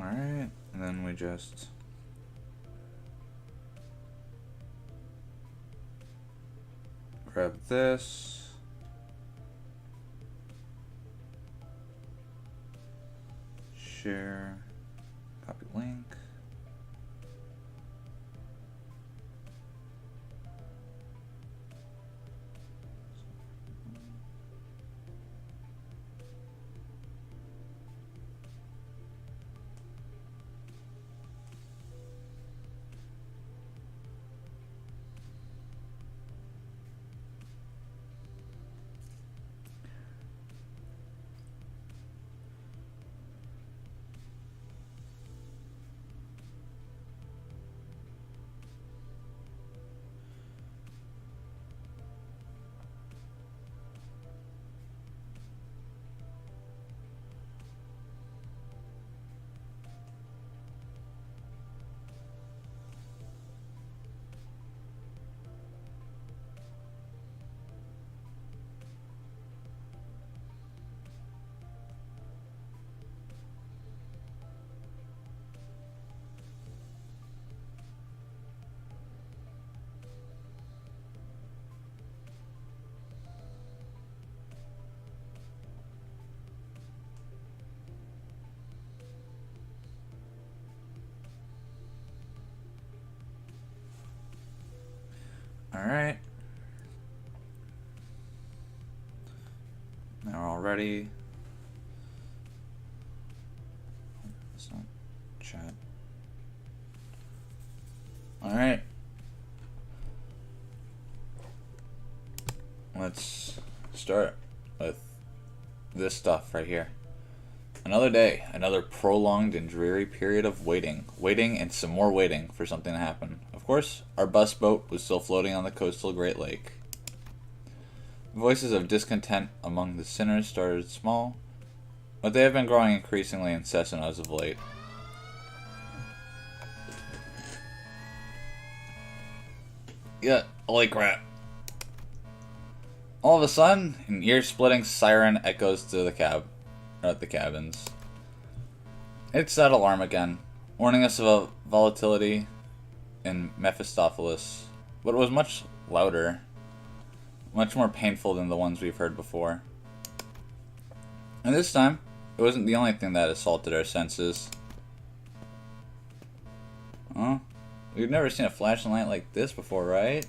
Alright, and then we just grab this. Share, copy link. Alright. Now we're all ready. It's not chat. Alright. Let's start with this stuff right here. Another day, another prolonged and dreary period of waiting and some more waiting for something to happen. Of course, our bus boat was still floating on the coastal Great Lake. Voices of discontent among the sinners started small, but they have been growing increasingly incessant as of late. Yeah, holy crap. All of a sudden, an ear-splitting siren echoes to the cabins. It's that alarm again, warning us of a volatility in Mephistopheles, but it was much louder, much more painful than the ones we've heard before. And this time, it wasn't the only thing that assaulted our senses. Huh? We've never seen a flashing light like this before, right?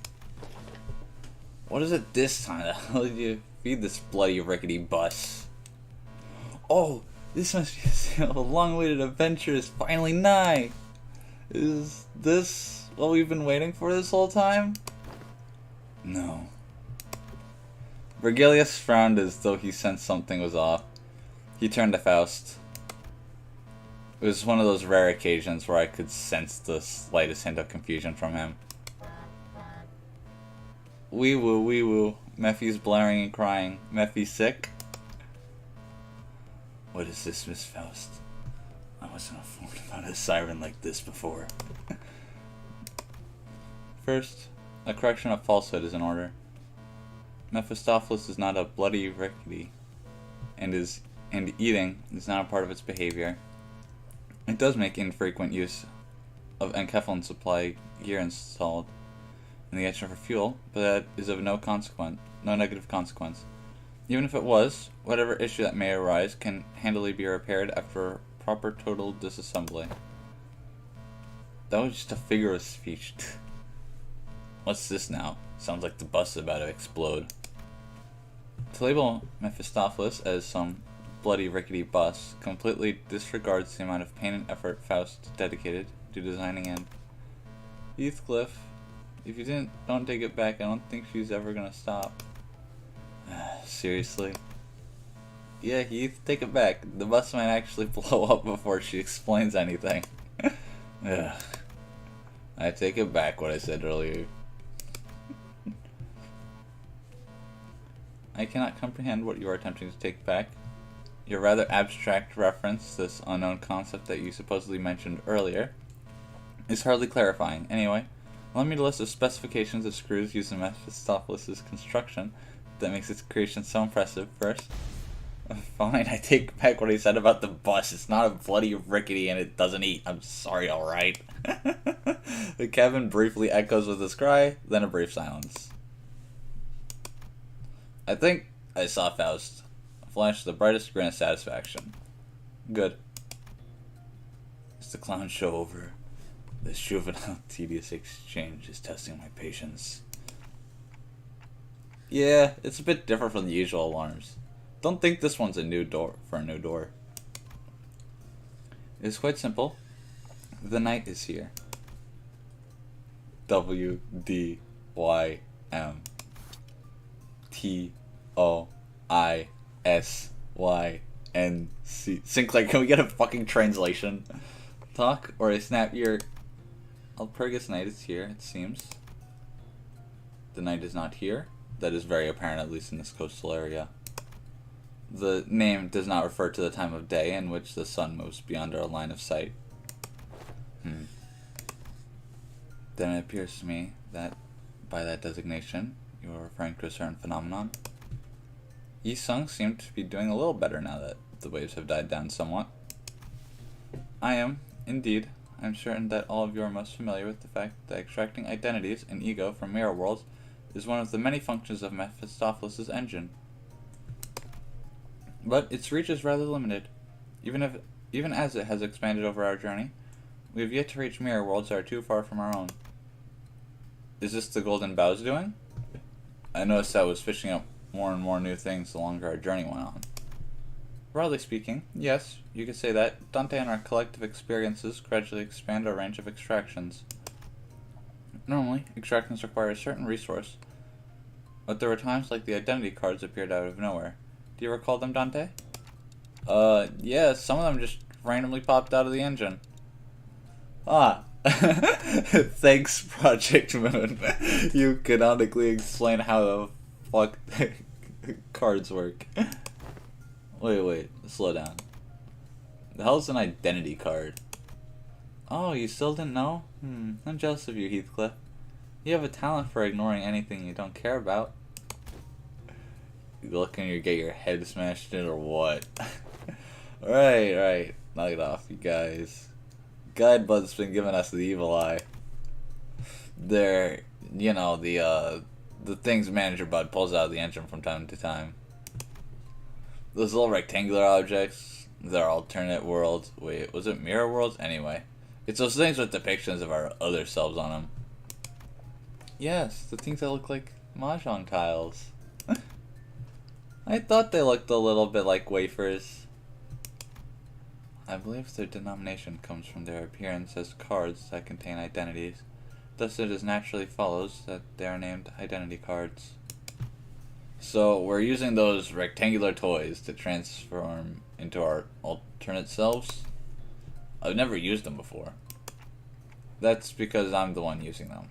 What is it this time? The hell did you feed this bloody rickety bus? Oh, this must be a long-awaited adventure is finally nigh. Is this what we've been waiting for this whole time? No. Virgilius frowned as though he sensed something was off. He turned to Faust. It was one of those rare occasions where I could sense the slightest hint of confusion from him. Wee woo, wee woo. Mephi's blaring and crying. Mephi sick? What is this, Miss Faust? I wasn't informed about a siren like this before. First, a correction of falsehood is in order. Mephistopheles is not a bloody rickety, and eating is not a part of its behavior. It does make infrequent use of Encephalon supply gear installed in the engine for fuel, but that is of no negative consequence. Even if it was, whatever issue that may arise can handily be repaired after proper total disassembly. That was just a figure of speech. What's this now? Sounds like the bus is about to explode. To label Mephistopheles as some bloody rickety bus completely disregards the amount of pain and effort Faust dedicated to designing it. Heathcliff, if you don't take it back, I don't think she's ever gonna stop. Seriously? Yeah, Heath, take it back. The bus might actually blow up before she explains anything. Ugh. I take it back what I said earlier. I cannot comprehend what you are attempting to take back. Your rather abstract reference to this unknown concept that you supposedly mentioned earlier is hardly clarifying. Anyway, allow me to list the specifications of screws used in Mephistopheles' construction that makes its creation so impressive. First, Fine, I take back what I said about the bus. It's not a bloody rickety and it doesn't eat. I'm sorry, alright? The cabin briefly echoes with his cry, then a brief silence. I think I saw Faust flash the brightest grin of satisfaction. Good. Is the clown show over? This juvenile, tedious exchange is testing my patience. Yeah, it's a bit different from the usual alarms. Don't think this one's a new door for a new door. It's quite simple. The night is here. WDYMTOISYNC. Sinclair, can we get a fucking translation? Talk or I snap your... Alpergus night is here, it seems. The night is not here. That is very apparent, at least in this coastal area. The name does not refer to the time of day in which the sun moves beyond our line of sight. Then it appears to me that, by that designation, you are referring to a certain phenomenon. Yi Sung seemed to be doing a little better now that the waves have died down somewhat. I am, indeed. I'm certain that all of you are most familiar with the fact that extracting identities and ego from mirror worlds is one of the many functions of Mephistopheles' engine. But its reach is rather limited. Even as it has expanded over our journey, we have yet to reach mirror worlds that are too far from our own. Is this the Golden Bow's doing? I noticed that I was fishing up more and more new things the longer our journey went on. Broadly speaking, yes, you could say that Dante and our collective experiences gradually expand our range of extractions. Normally, extractions require a certain resource, but there were times like the identity cards appeared out of nowhere. Do you recall them, Dante? Yeah, some of them just randomly popped out of the engine. Ah. Thanks, Project Moon. You canonically explain how the fuck cards work. Wait, slow down. The hell's an identity card? Oh, you still didn't know? I'm jealous of you, Heathcliff. You have a talent for ignoring anything you don't care about. You looking to get your head smashed in or what? Right. Knock it off, you guys. Guidebud's been giving us the evil eye. They're, the things Manager Bud pulls out of the engine from time to time. Those little rectangular objects, they're alternate worlds. Wait, was it mirror worlds? Anyway, it's those things with depictions of our other selves on them. Yes, the things that look like mahjong tiles. I thought they looked a little bit like wafers. I believe their denomination comes from their appearance as cards that contain identities. Thus it naturally follows that they are named identity cards. So we're using those rectangular toys to transform into our alternate selves? I've never used them before. That's because I'm the one using them.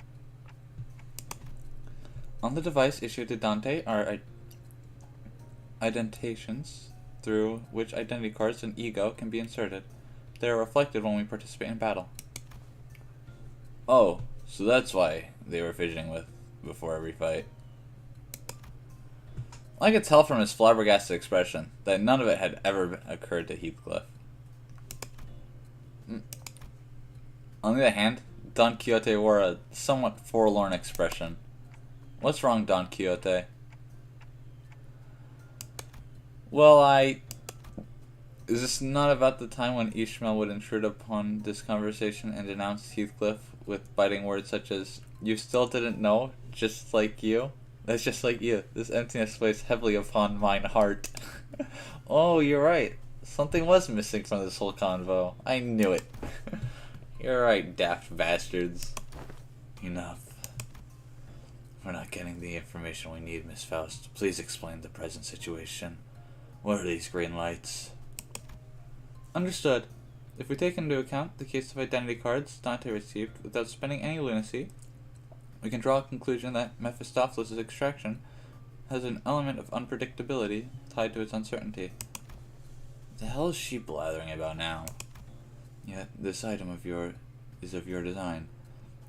On the device issued to Dante are indentations through which identity cards and ego can be inserted. They are reflected when we participate in battle. Oh, so that's why they were fidgeting with before every fight. I could tell from his flabbergasted expression that none of it had ever occurred to Heathcliff. On the other hand, Don Quixote wore a somewhat forlorn expression. What's wrong, Don Quixote? Well, Is this not about the time when Ishmael would intrude upon this conversation and denounce Heathcliff with biting words such as, "You still didn't know? Just like you? That's just like you. This emptiness weighs heavily upon mine heart." Oh, you're right. Something was missing from this whole convo. I knew it. You're right, daft bastards. Enough. We're not getting the information we need, Miss Faust. Please explain the present situation. What are these green lights? Understood. If we take into account the case of identity cards Dante received without spending any lunacy, we can draw a conclusion that Mephistopheles' extraction has an element of unpredictability tied to its uncertainty. The hell is she blathering about now? Yet this item is of your design.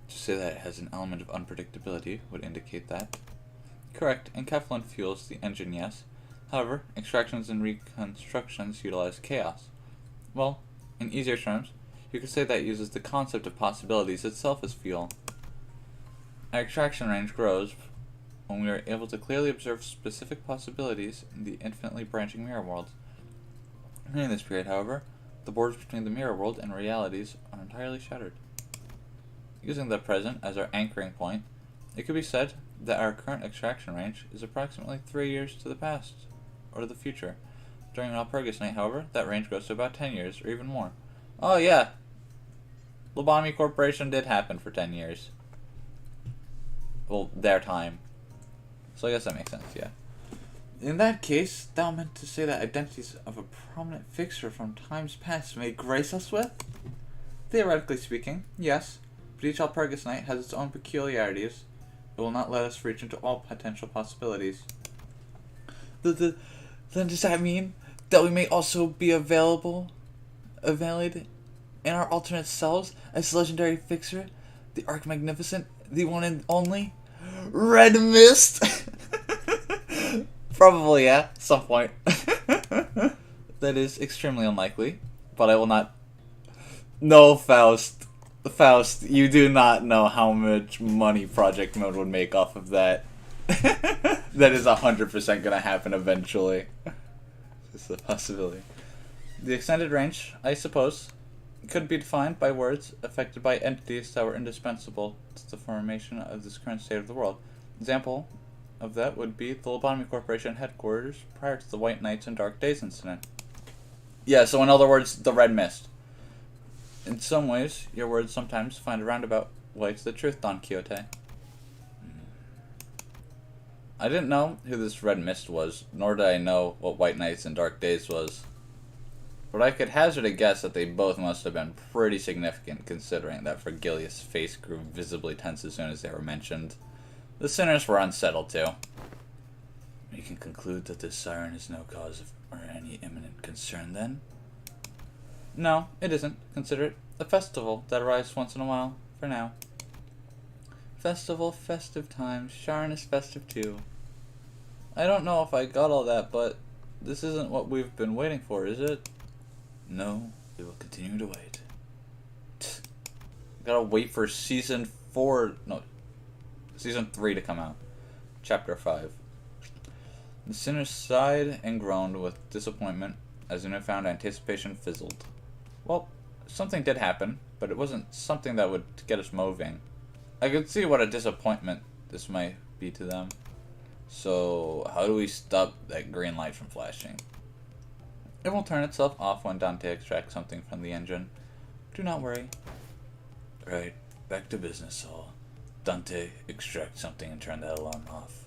To say that it has an element of unpredictability would indicate that. Correct, enkephalin fuels the engine, yes, However, extractions and reconstructions utilize chaos. Well, in easier terms, you could say that uses the concept of possibilities itself as fuel. Our extraction range grows when we are able to clearly observe specific possibilities in the infinitely branching mirror worlds. During this period, however, the borders between the mirror world and realities are entirely shattered. Using the present as our anchoring point, it could be said that our current extraction range is approximately 3 years to the past, or to the future. During Walpurgis Night, however, that range goes to about 10 years, or even more. Oh yeah, Lobotomy Corporation did happen for 10 years. Well, their time. So I guess that makes sense, yeah. In that case, that meant to say that identities of a prominent fixture from times past may grace us with? Theoretically speaking, yes, but each Walpurgis Night has its own peculiarities. It will not let us reach into all potential possibilities. Then does that mean that we may also be valid in our alternate selves as legendary fixer, the Archmagnificent, the one and only Red Mist? Probably, yeah, at some point. That is extremely unlikely, but I will not. No, Faust. Faust, you do not know how much money Project Mode would make off of that. That is 100% gonna happen eventually. It's a possibility. The extended range, I suppose, could be defined by words affected by entities that were indispensable to the formation of this current state of the world. Example of that would be the Lobotomy Corporation headquarters prior to the White Nights and Dark Days incident. Yeah, so in other words, the Red Mist. In some ways, your words sometimes find a roundabout way to the truth, Don Quixote. I didn't know who this Red Mist was, nor did I know what White Nights and Dark Days was. But I could hazard a guess that they both must have been pretty significant, considering that Vergilius' face grew visibly tense as soon as they were mentioned. The sinners were unsettled too. We can conclude that this siren is no cause or any imminent concern, then? No, it isn't. Consider it a festival that arrives once in a while, for now. Festival, festive times, Sharon is festive too. I don't know if I got all that, but this isn't what we've been waiting for, is it? No, we will continue to wait. Gotta wait for season 3 to come out. Chapter 5. The sinners sighed and groaned with disappointment as the newfound anticipation fizzled. Well, something did happen, but it wasn't something that would get us moving. I could see what a disappointment this might be to them. So, how do we stop that green light from flashing? It will turn itself off when Dante extracts something from the engine. Do not worry. Right, back to business, Saul. Dante, extract something and turn that alarm off.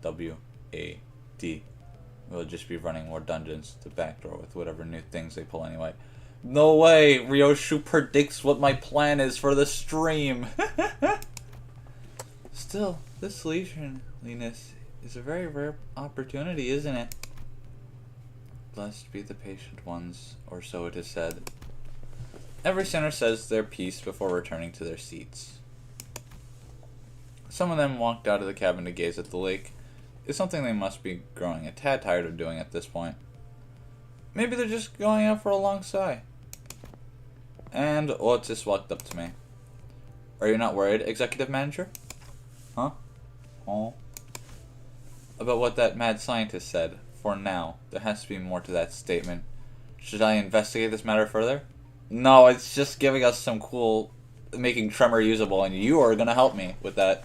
W-A-D. We'll just be running more dungeons to backdoor with whatever new things they pull anyway. No way! Ryoshu predicts what my plan is for the stream! Still, this leisureliness is a very rare opportunity, isn't it? Blessed be the patient ones, or so it is said. Every sinner says their piece before returning to their seats. Some of them walked out of the cabin to gaze at the lake. It's something they must be growing a tad tired of doing at this point. Maybe they're just going out for a long sigh. And Otis walked up to me. Are you not worried, Executive Manager? Huh? Oh. About what that mad scientist said. For now, there has to be more to that statement. Should I investigate this matter further? No, it's just giving us some cool... making Tremor usable, and you are going to help me with that.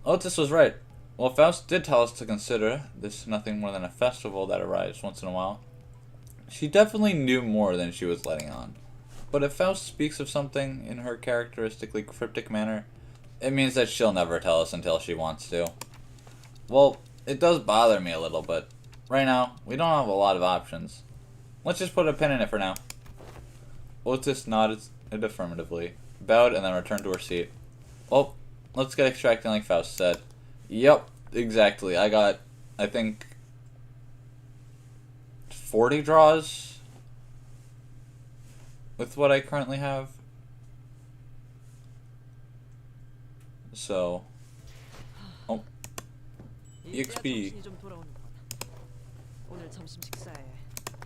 Otis was right. Well, Faust did tell us to consider this nothing more than a festival that arrives once in a while. She definitely knew more than she was letting on. But if Faust speaks of something in her characteristically cryptic manner, it means that she'll never tell us until she wants to. Well, it does bother me a little, but right now, we don't have a lot of options. Let's just put a pin in it for now. Otis nodded affirmatively, bowed, and then returned to her seat. Well, let's get extracting like Faust said. Yep, exactly. I got, I think, 40 draws with what I currently have. So, oh. EXP. 정신이 좀 돌아오는군. 오늘 점심 식사에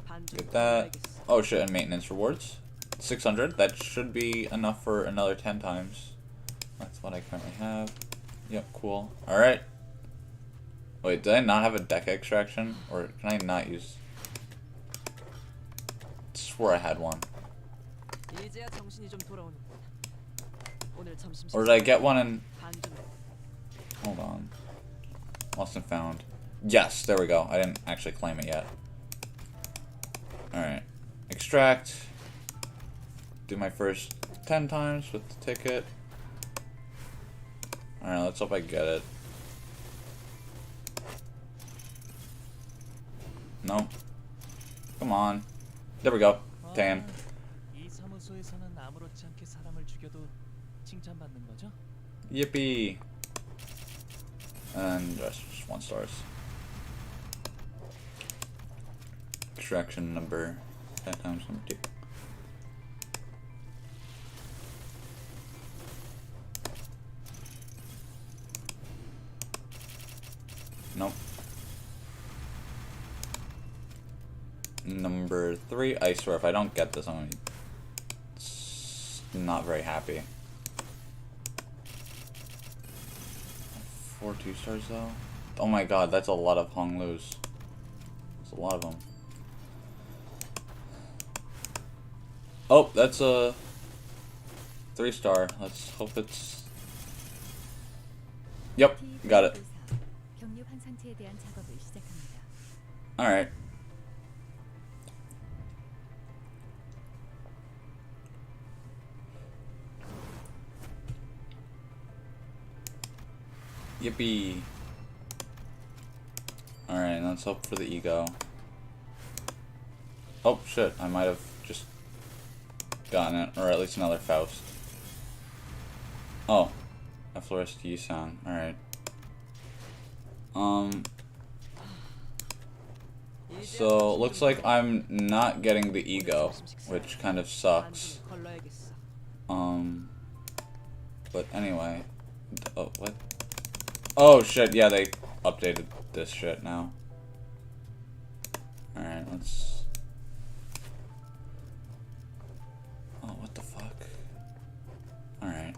반 Get 정도 that. 넣어야겠어. Oh shit, and maintenance rewards. 600. That should be enough for another 10 times. That's what I currently have. Yep, cool. Alright. Wait, did I not have a deck extraction? Or can I not use... I swore I had one. 이제야 정신이 좀 돌아오는군. 오늘 점심 Or did I get one in... 반 정도. Hold on. Lost and found. Yes, there we go. I didn't actually claim it yet. Alright. Extract. Do my first 10 times with the ticket. Alright, let's hope I get it. Nope. Come on. There we go. 10. 이 사무소에서는 아무렇지 않게 사람을 죽여도 칭찬받는 거죠? Yippee. And just 1 stars. Extraction number 10 times number 2. Nope. Number 3. I swear, if I don't get this, I'm gonna be not very happy. 4 2 stars though. Oh my god, that's a lot of Hong Lus. That's a lot of them. Oh, that's a 3 star. Let's hope it's. Yep, got it. 경류한 상태에 대한 작업을 시작합니다. Alright. Yippee. Alright, let's hope for the ego. Oh shit, I might have just gotten it, or at least another Faust. Oh, a Florist Yi-san, alright. So, looks like I'm not getting the ego, which kind of 반 sucks. 정도 걸러야겠어. But anyway. Oh, what? Oh shit, yeah, they updated this shit now. Alright, let's... Oh, what the fuck? Alright.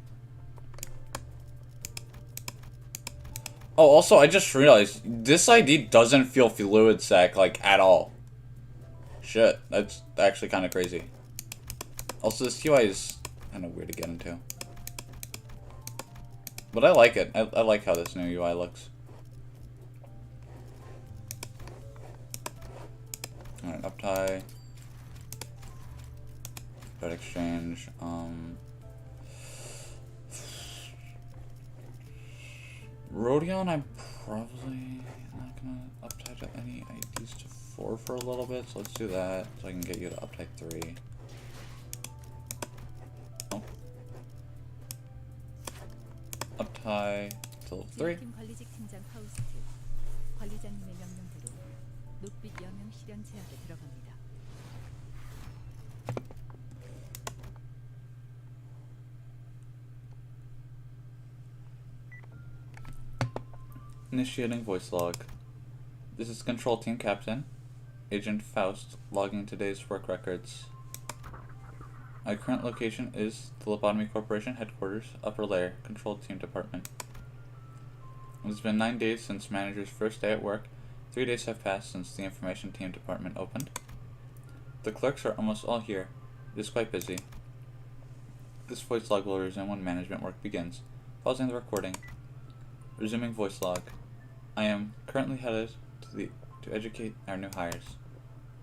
Oh, also, I just realized, this ID doesn't feel fluid sack, like, at all. Shit, that's actually kind of crazy. Also, this UI is kind of weird to get into. But I like it. I like how this new UI looks. Alright, uptie. Red exchange. Rodion, I'm probably not gonna uptie to any IDs to 4 for a little bit, so let's do that so I can get you to uptie 3. Oh. Uptie to 3. 지휘팀 관리직 팀장 파우스트, 관리자님의 명령대로 녹빛 영영 실현 제약에 들어갑니다. Initiating voice log. This is Control Team Captain, Agent Faust, logging today's work records. My current location is the Lobotomy Corporation headquarters, upper layer, Control Team Department. It has been 9 days since manager's first day at work. 3 days have passed since the Information Team Department opened. The clerks are almost all here. It is quite busy. This voice log will resume when management work begins. Pausing the recording. Resuming voice log. I am currently headed to educate our new hires.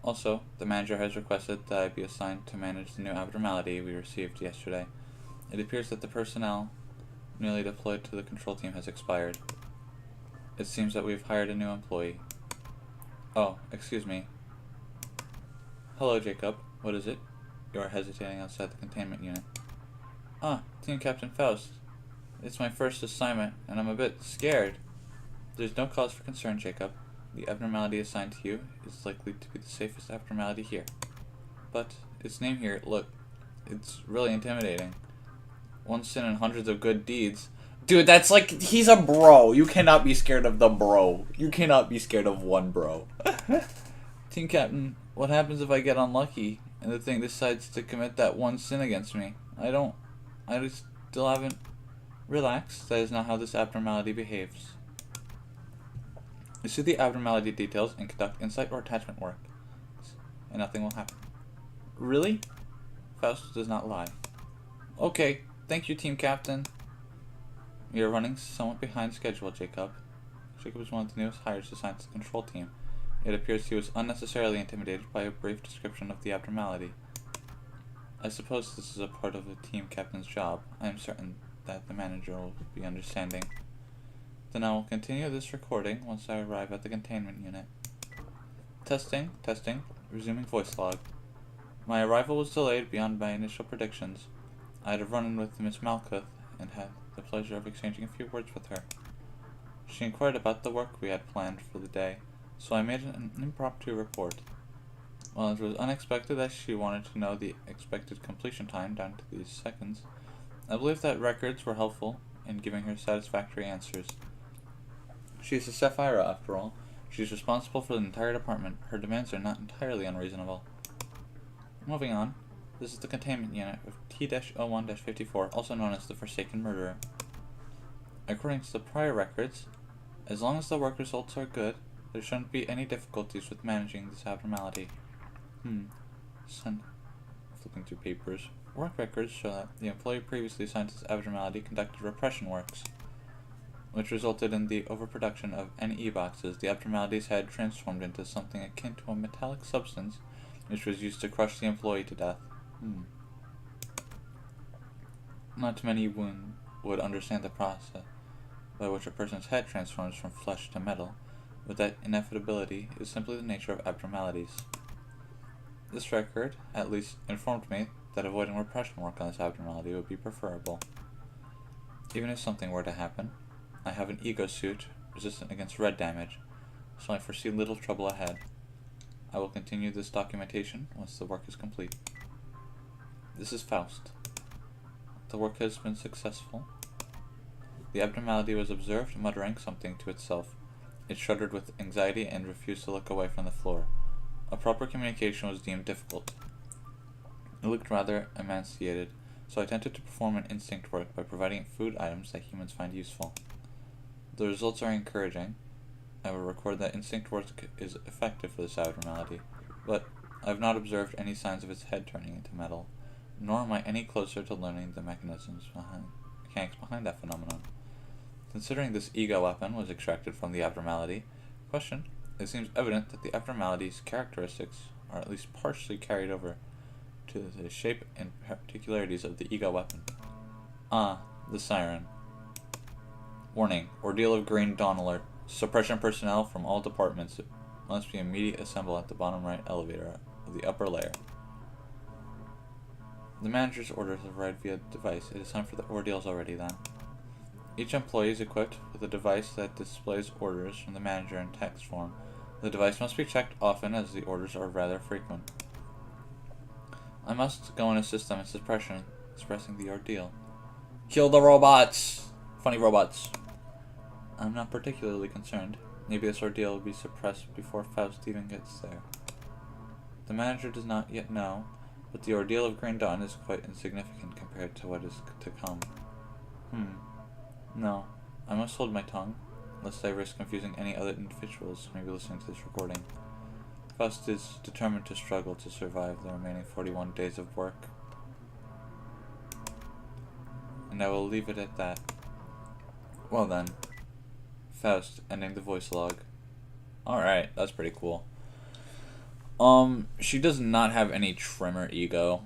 Also, the manager has requested that I be assigned to manage the new abnormality we received yesterday. It appears that the personnel newly deployed to the control team has expired. It seems that we've hired a new employee. Oh, excuse me. Hello, Jacob. What is it? You are hesitating outside the containment unit. Ah, Team Captain Faust. It's my first assignment, and I'm a bit scared. There's no cause for concern, Jacob. The abnormality assigned to you is likely to be the safest abnormality here. But its name here, look, it's really intimidating. One sin and hundreds of good deeds. Dude, that's like, he's a bro. You cannot be scared of the bro. You cannot be scared of one bro. Team captain, what happens if I get unlucky and the thing decides to commit that one sin against me? I just still haven't relaxed. That is not how this abnormality behaves. You see the abnormality details and conduct insight or attachment work, and nothing will happen. Really? Faust does not lie. Okay, thank you, team captain. We are running somewhat behind schedule, Jacob. Jacob is one of the newest hires assigned to the control team. It appears he was unnecessarily intimidated by a brief description of the abnormality. I suppose this is a part of the team captain's job. I am certain that the manager will be understanding. Then I will continue this recording once I arrive at the containment unit. Testing, resuming voice log. My arrival was delayed beyond my initial predictions. I had a run-in with Miss Malkuth and had the pleasure of exchanging a few words with her. She inquired about the work we had planned for the day, so I made an impromptu report. While it was unexpected that she wanted to know the expected completion time down to these seconds, I believe that records were helpful in giving her satisfactory answers. She is a Sapphira, after all. She is responsible for the entire department. Her demands are not entirely unreasonable. Moving on. This is the containment unit of T-01-54, also known as the Forsaken Murderer. According to the prior records, as long as the work results are good, there shouldn't be any difficulties with managing this abnormality. Flipping through papers. Work records show that the employee previously assigned to this abnormality conducted repression works, which resulted in the overproduction of NE boxes. The abnormalities had transformed into something akin to a metallic substance, which was used to crush the employee to death. Not many would understand the process by which a person's head transforms from flesh to metal, but that inevitability is simply the nature of abnormalities. This record, at least, informed me that avoiding repression work on this abnormality would be preferable. Even if something were to happen, I have an ego suit resistant against red damage, so I foresee little trouble ahead. I will continue this documentation once the work is complete. This is Faust. The work has been successful. The abnormality was observed muttering something to itself. It shuddered with anxiety and refused to look away from the floor. A proper communication was deemed difficult. It looked rather emaciated, so I attempted to perform an instinct work by providing it food items that humans find useful. The results are encouraging. I will record that instinct work is effective for this abnormality, but I have not observed any signs of its head turning into metal, nor am I any closer to learning the mechanics behind that phenomenon. Considering this ego weapon was extracted from the abnormality, it seems evident that the abnormality's characteristics are at least partially carried over to the shape and particularities of the ego weapon. The siren. Warning, ordeal of green dawn alert. Suppression personnel from all departments must be immediately assembled at the bottom right elevator of the upper layer. The manager's orders are read via device. It is time for the ordeals already then. Each employee is equipped with a device that displays orders from the manager in text form. The device must be checked often as the orders are rather frequent. I must go and assist them in expressing the ordeal. Kill the robots! Funny robots. I'm not particularly concerned. Maybe this ordeal will be suppressed before Faust even gets there. The manager does not yet know, but the ordeal of Green Dawn is quite insignificant compared to what is to come. No, I must hold my tongue, lest I risk confusing any other individuals who may be listening to this recording. Faust is determined to struggle to survive the remaining 41 days of work. And I will leave it at that. Well then. Faust, ending the voice log. Alright, that's pretty cool. She does not have any trimmer ego.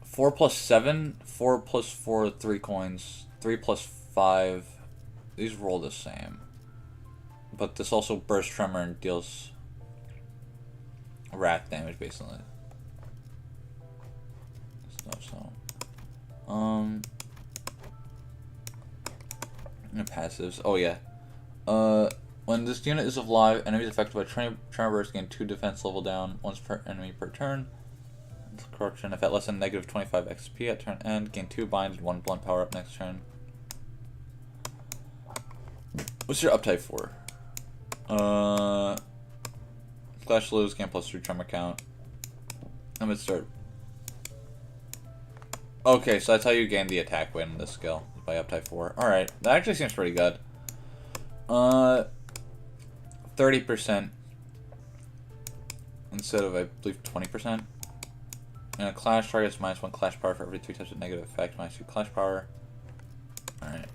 Four plus 7, 4 plus 4, 3 coins. 3 plus 5. These roll the same. But this also bursts tremor and deals wrath damage based on it. And passives. Oh yeah. When this unit is alive, enemies affected by tremor burst gain 2 defense level down, once per enemy per turn. Corruption. If at less than negative 25 XP at turn end, gain 2 bind and 1 blunt power up next turn. What's your uptype for? Clash lose, gain +3 tremor count. I'm gonna start. Okay, so that's how you gain the attack weight on this skill, by uptype 4. Alright, that actually seems pretty good. 30% instead of, I believe, 20%. And a clash targets -1 clash power for every 3 types of negative effect, -2 clash power. Alright.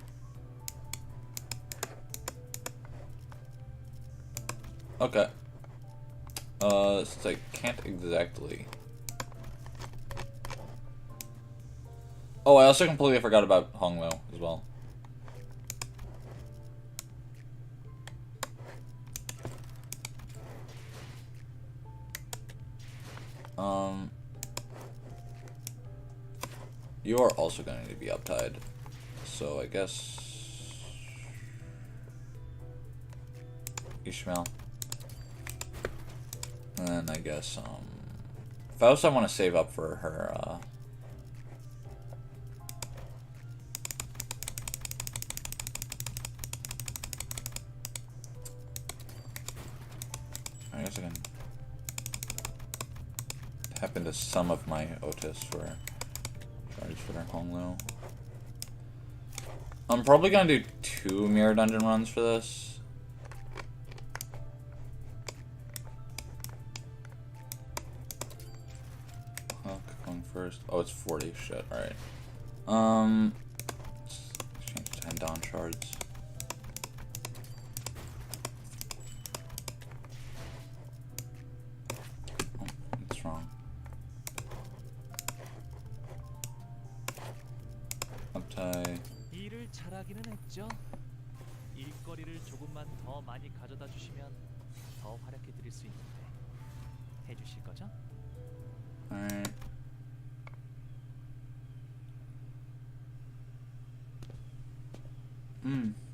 Okay. Since I can't exactly. Oh, I also completely forgot about Honglo as well. You are also going to need to be uptied, so I guess Ishmael. And then I guess, if I also want to save up for her, I guess I can tap into some of my Otis for charge for Honglu. I'm probably gonna do 2 mirror dungeon runs for this. Going first. Oh, it's 40. Shit. All right. Let's change to 10 Dawn shards. Oh, it's wrong. Uptie. 일을 잘하기는 했죠. 일거리를 조금만 더 많이 가져다 주시면 더 활약해 드릴 수 있는데 해주실 거죠? Alright.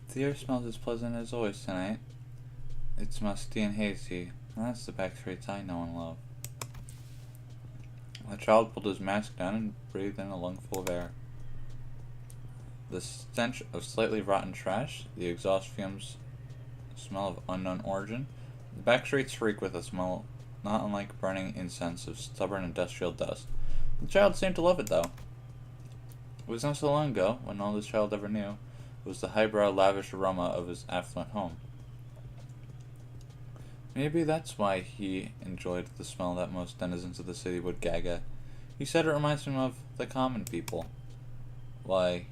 The air smells as pleasant as always tonight. It's musty and hazy, and that's the bacteria I know and love. The child pulled his mask down and breathed in a lungful of air. The stench of slightly rotten trash, the exhaust fumes, smell of unknown origin. The back streets reek with a smell not unlike burning incense of stubborn industrial dust. The child seemed to love it, though. It was not so long ago, when all this child ever knew was the highbrow, lavish aroma of his affluent home. Maybe that's why he enjoyed the smell that most denizens of the city would gag at. He said it reminds him of the common people. Why?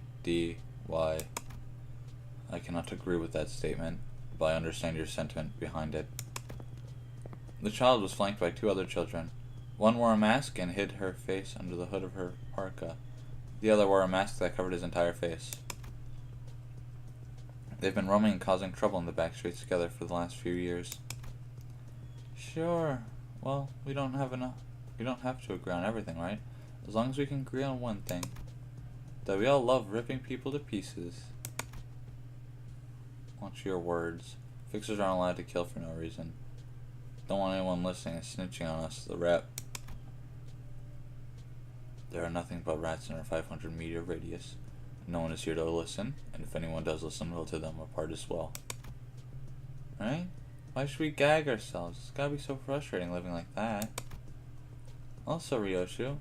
I cannot agree with that statement, but I understand your sentiment behind it. The child was flanked by 2 other children. One wore a mask and hid her face under the hood of her parka. The other wore a mask that covered his entire face. They've been roaming and causing trouble in the back streets together for the last few years. Sure. Well, we don't have to agree on everything, right? As long as we can agree on one thing. That we all love ripping people to pieces. Watch your words. Fixers aren't allowed to kill for no reason. Don't want anyone listening and snitching on us, the rep. There are nothing but rats in our 500-meter radius. No one is here to listen, and if anyone does listen, we'll tear them apart as well. Right? Why should we gag ourselves? It's gotta be so frustrating living like that. Also, Ryoshu,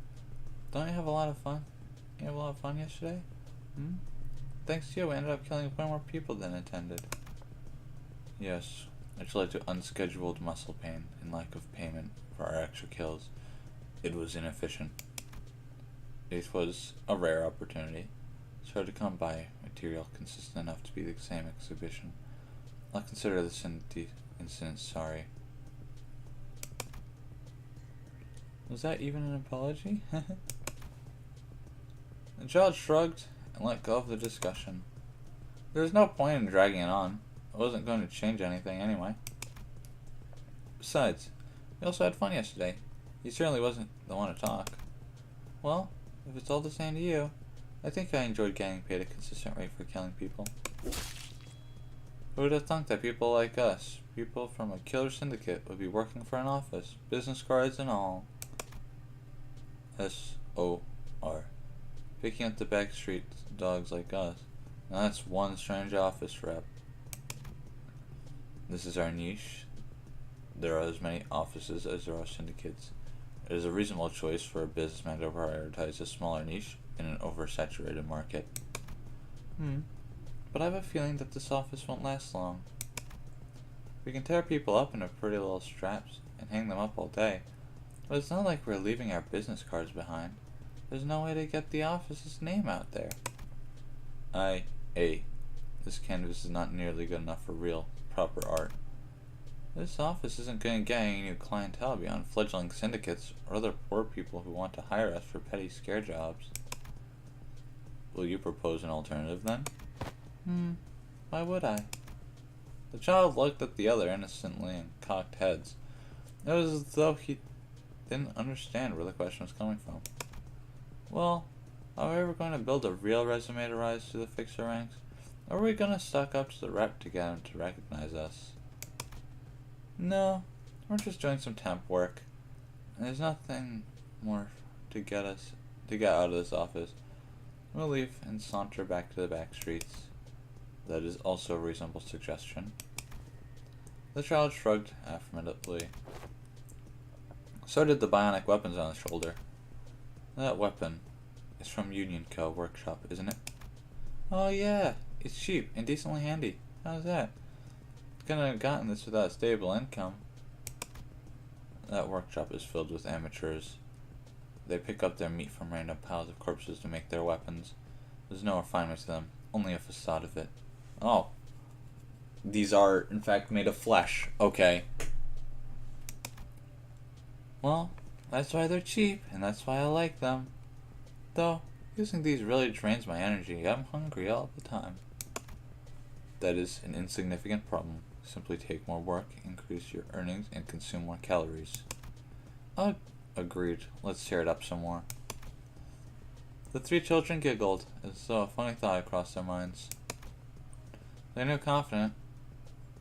don't you have a lot of fun? You have a lot of fun yesterday? Thanks to you, we ended up killing way more people than intended. Yes, which led to unscheduled muscle pain and lack of payment for our extra kills. It was inefficient. It was a rare opportunity. It's hard to come by material consistent enough to be the same exhibition. I'll consider this incident sorry. Was that even an apology? The child shrugged and let go of the discussion. There was no point in dragging it on. It wasn't going to change anything anyway. Besides, we also had fun yesterday. He certainly wasn't the one to talk. Well, if it's all the same to you, I think I enjoyed getting paid a consistent rate for killing people. Who would have thunk that people like us, people from a killer syndicate, would be working for an office, business cards and all? SOR. Picking up the backstreet dogs like us. Now that's one strange office rep. This is our niche. There are as many offices as there are syndicates. It is a reasonable choice for a businessman to prioritize a smaller niche in an oversaturated market. But I have a feeling that this office won't last long. We can tear people up into pretty little straps and hang them up all day, but it's not like we're leaving our business cards behind. There's no way to get the office's name out there. This canvas is not nearly good enough for real, proper art. This office isn't going to get any new clientele beyond fledgling syndicates or other poor people who want to hire us for petty scare jobs. Will you propose an alternative then? Why would I? The child looked at the other innocently and cocked heads. It was as though he didn't understand where the question was coming from. Well, are we ever going to build a real resume to rise to the fixer ranks? Or are we going to suck up to the rep to get him to recognize us? No, we're just doing some temp work. And there's nothing more to get out of this office. We'll leave and saunter back to the back streets. That is also a reasonable suggestion. The child shrugged affirmatively. So did the bionic weapons on his shoulder. That weapon is from Union Co. workshop, isn't it? Oh yeah, it's cheap and decently handy. How's that? Couldn't have gotten this without a stable income. That workshop is filled with amateurs. They pick up their meat from random piles of corpses to make their weapons. There's no refinement to them, only a facade of it. Oh. These are, in fact, made of flesh. Okay. Well, that's why they're cheap, and that's why I like them. Though, using these really drains my energy. I'm hungry all the time. That is an insignificant problem. Simply take more work, increase your earnings, and consume more calories. Agreed. Let's tear it up some more. The three children giggled, as though a funny thought crossed their minds. They knew confident,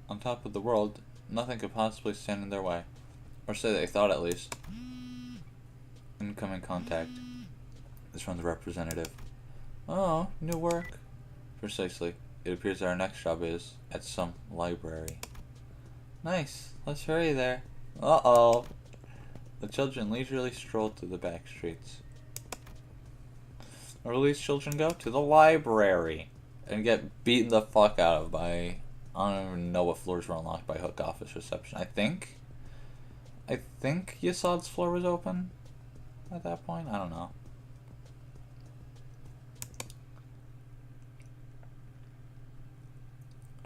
on top of the world, nothing could possibly stand in their way. Or so they thought, at least. Incoming contact is from the representative. Oh, new work. Precisely. It appears that our next job is at some library. Nice. Let's hurry there. Uh-oh. The children leisurely strolled to the back streets. Where will these children go? To the library. And get beaten the fuck out of by... I don't even know what floors were unlocked by Hook Office Reception. I think Yesod's floor was open at that point. I don't know.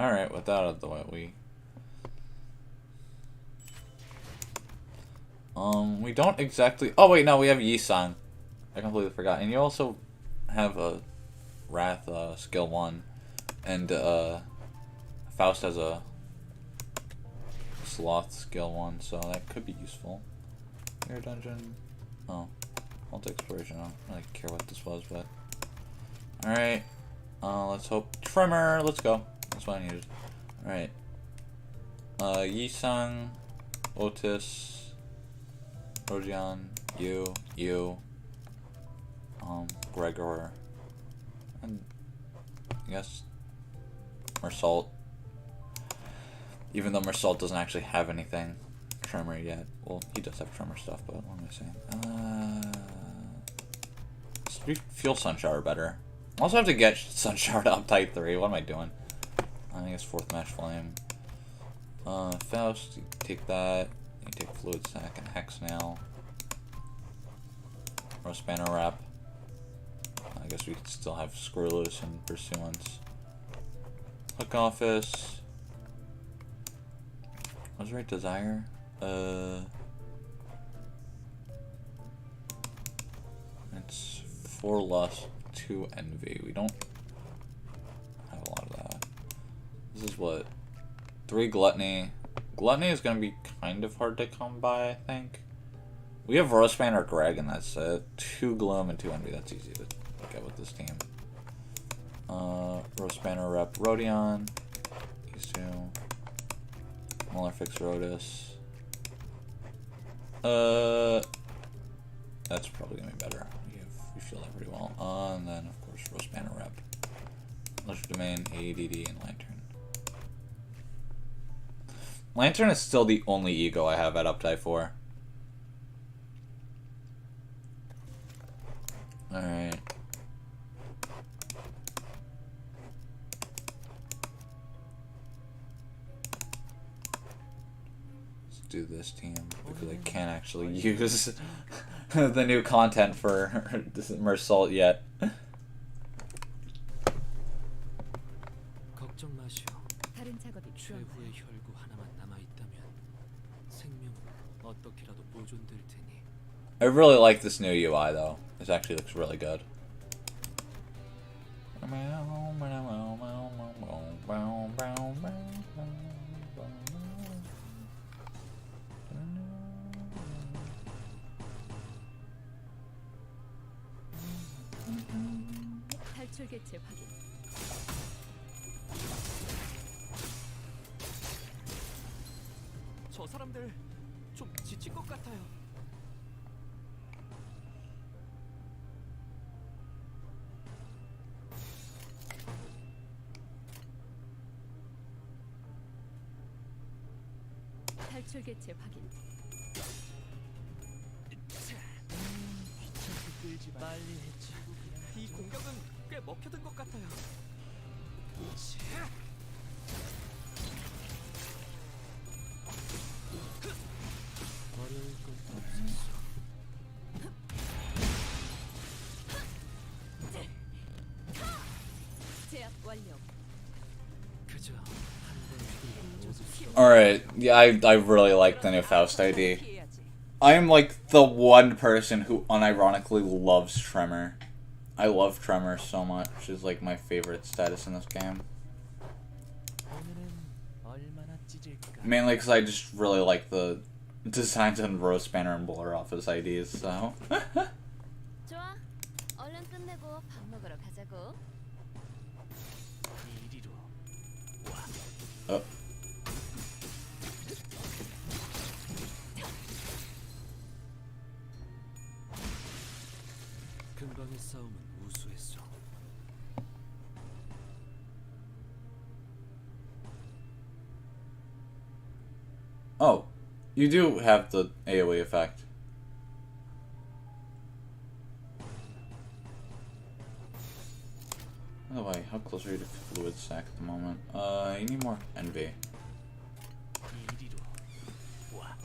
Alright, with that out of the way, we don't exactly... Oh wait, no, we have Yi-Sang. I completely forgot. And you also have a Wrath skill 1. And Faust has a Sloth skill 1, so that could be useful. Air dungeon. Oh. Multi-exploration. I don't really care what this was, but... Alright. Let's hope... Tremor! Let's go. That's what I needed. Alright. Yi-Sang, Otis, Rodion, you, Gregor, and I guess Mersault. Even though Mersault doesn't actually have anything Tremor yet. Well, he does have Tremor stuff, but what am I saying? Feel Sunshower better. I also have to get Sunshower to Uptight 3. What am I doing? I guess 4th Match Flame. Faust, you take that. You take Fluid Sack and Hex Nail. Roast Banner Wrap. I guess we could still have Squirrelus and Pursuance. Hook Office. Was right Desire? It's 4 Lust, 2 Envy. We don't have a lot of that. This is what? 3 Gluttony. Gluttony is going to be kind of hard to come by, I think. We have Roastman or Greg, and that's it. 2 Gloom and 2 Envy. That's easy to get with this team. Roastman or Rep Rodion. These 2. Malefic Rodus. That's probably gonna be better. We feel that pretty well. And then of course Roast Banner Rep. Electric Domain, ADD, and Lantern. Lantern is still the only ego I have at Updike 4. Alright. Let's do this team because I can't actually use the new content for Mersault yet. 걱정 마시오. 다른 작업이 필요한가요? 최후의 혈구 하나만 남아 있다면 생명은 어떻게라도 보존될 테니. I really like this new UI though. This actually looks really good. 탈출 개체 확인. 저 사람들 좀 지칠 것 같아요. 탈출 개체 확인. 귀찮게 끌지 마. 빨리 해치고 그냥 이 공격은 꽤 먹혀든 것 같아요. 어려울 것도 없었어. 제압 완료. 그저 한번 휘둘러 Alright, yeah, I really like the new Faust ID. 피해야지. I am like the one person who unironically loves Tremor. I love Tremor so much. It's like my favorite status in this game. 오늘은 얼마나 찢을까? Mainly because I just really like the designs on Roast Banner and Blur off his IDs, so. 좋아. 얼른 끝내고 밥 먹으러 가자고. 이리로. Oh. 금방의 싸움은 우수했어. Oh, you do have the AoE effect. By the way, how close are you to Fluid Sack at the moment? You need more Envy. 이리로. 와.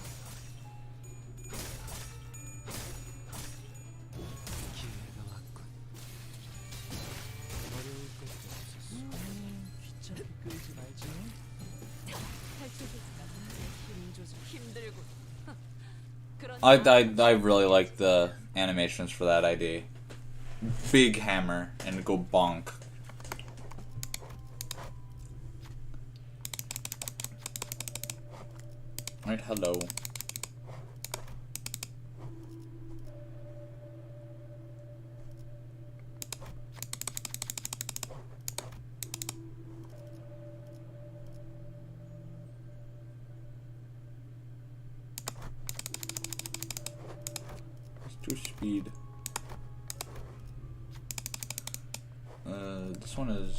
기회가 왔군. 어려울 것도 없었어. 귀찮게 끌지 말지. 탈출 개체가 힘 조절 힘들고. 그런 I really like the animations for that ID. Big hammer and go bonk. Right, hello. Let's do speed. This one is.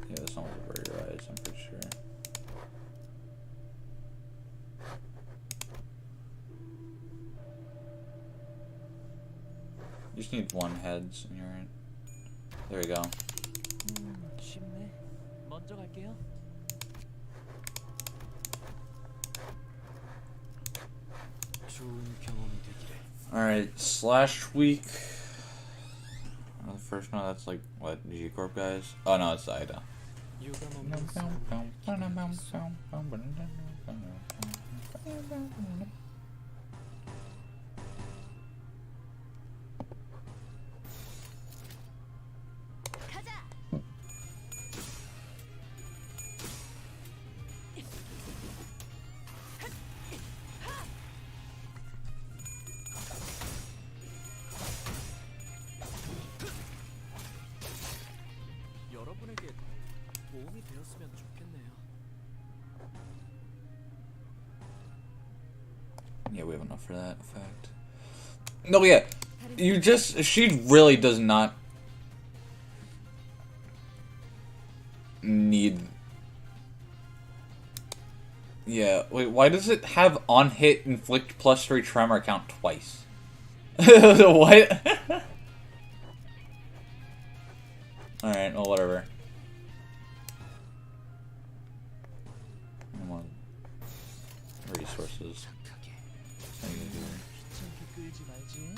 Yeah, this one will blur your eyes, I'm pretty sure. You just need one heads and you're in. There we go. 쉽네. 먼저 갈게요. 좋은 경험이 되기를. Alright, Slash Week. Oh, the first one, that's like, what, G Corp guys? Oh no, it's Ida. 유감없는 싸움을 기대하겠어. 가자. 여러분에게 도움이 되었으면 좋겠네요. Yeah, we have enough for that effect. No, yeah. She really does not need. Yeah, wait, why does it have on hit inflict +3 tremor count twice? What? Alright, well, whatever. Come on. Resources. 귀찮게 끌지 말지.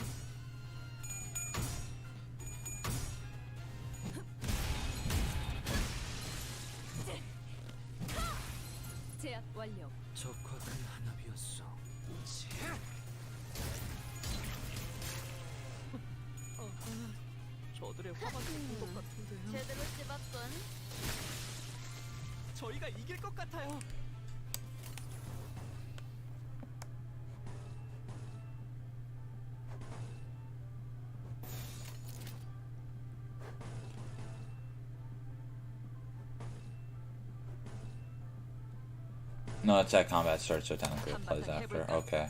제압 완료. 적확한 한압이었어. 저들의 화가 생긴 것 같은데요. 제대로 찝었군. 저희가 이길 것 같아요. No, it's at combat starts, so technically it plays after. Okay.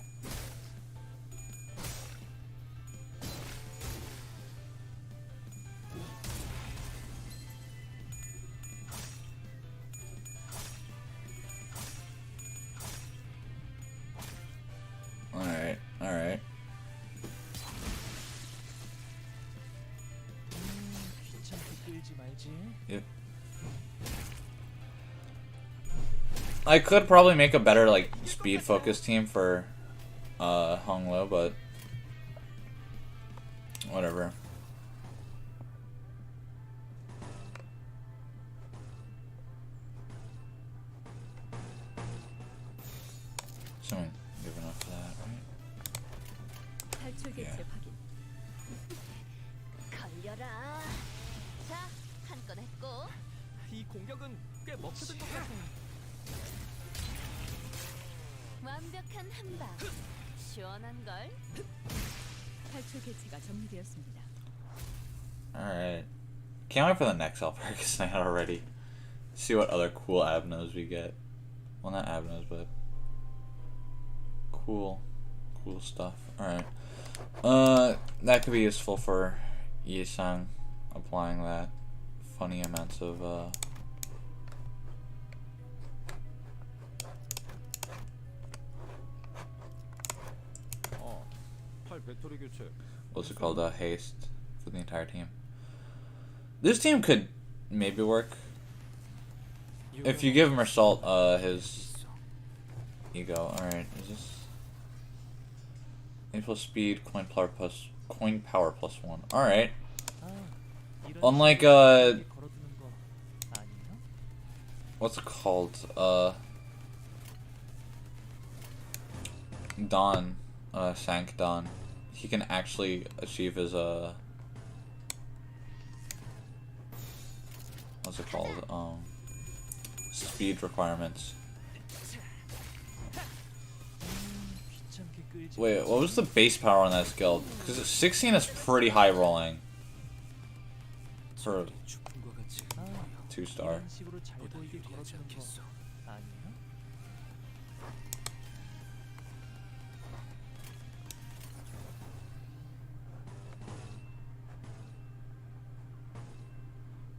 Alright, alright. 귀찮게 끌지 말지. Yep. I could probably make a better, like, speed focused team for Hong Lo, but whatever. Assuming you have enough for that, right? 탈출 개체 Yeah. 확인. 걸려라. 자, 한 건 했고. 이 공격은 꽤 먹혀든 것 같아요. 완벽한 한 방. 시원한 걸. 탈출 개체가 정리되었습니다. Alright. Can't wait for the next Alpericus night already. See what other cool Abnos we get. Well, not Abnos, but cool stuff. Alright. That could be useful for Yi-sang applying that funny amounts of, what's it called? Haste for the entire team. This team could maybe work if you give Mersault his ego. Alright, is this A+ speed, coin power +1. Alright. 이런 Unlike 걸어두는 거 아니에요? what's it called? Dawn, Sank Dawn. He can actually achieve his what's it called? Speed requirements. 귀찮게 끌지 Wait, 말지. what was the base power on that skill? Because 16 is pretty high rolling for 죽음과 같이 아, 2-star. 이런 식으로 잘 보다 보이게 유리하지 걸어두는 거 않겠어. 아니에요?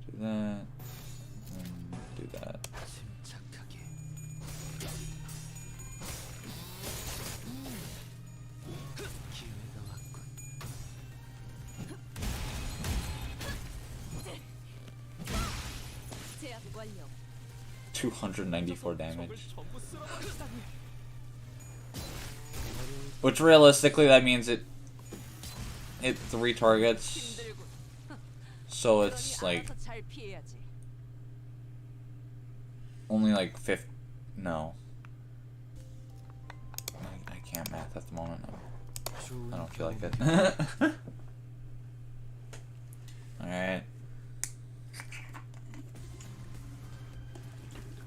Do that. Do that. 침착하게. 기회가 왔군. 제압 완료. 294 damage. 전부 쓸어버리다니. Which realistically, that means it hit 3 targets. 힘들군. So it's 그러니 like 알아서 잘 피해야지. only like 50. No. I can't math at the moment. I don't feel like it. Alright.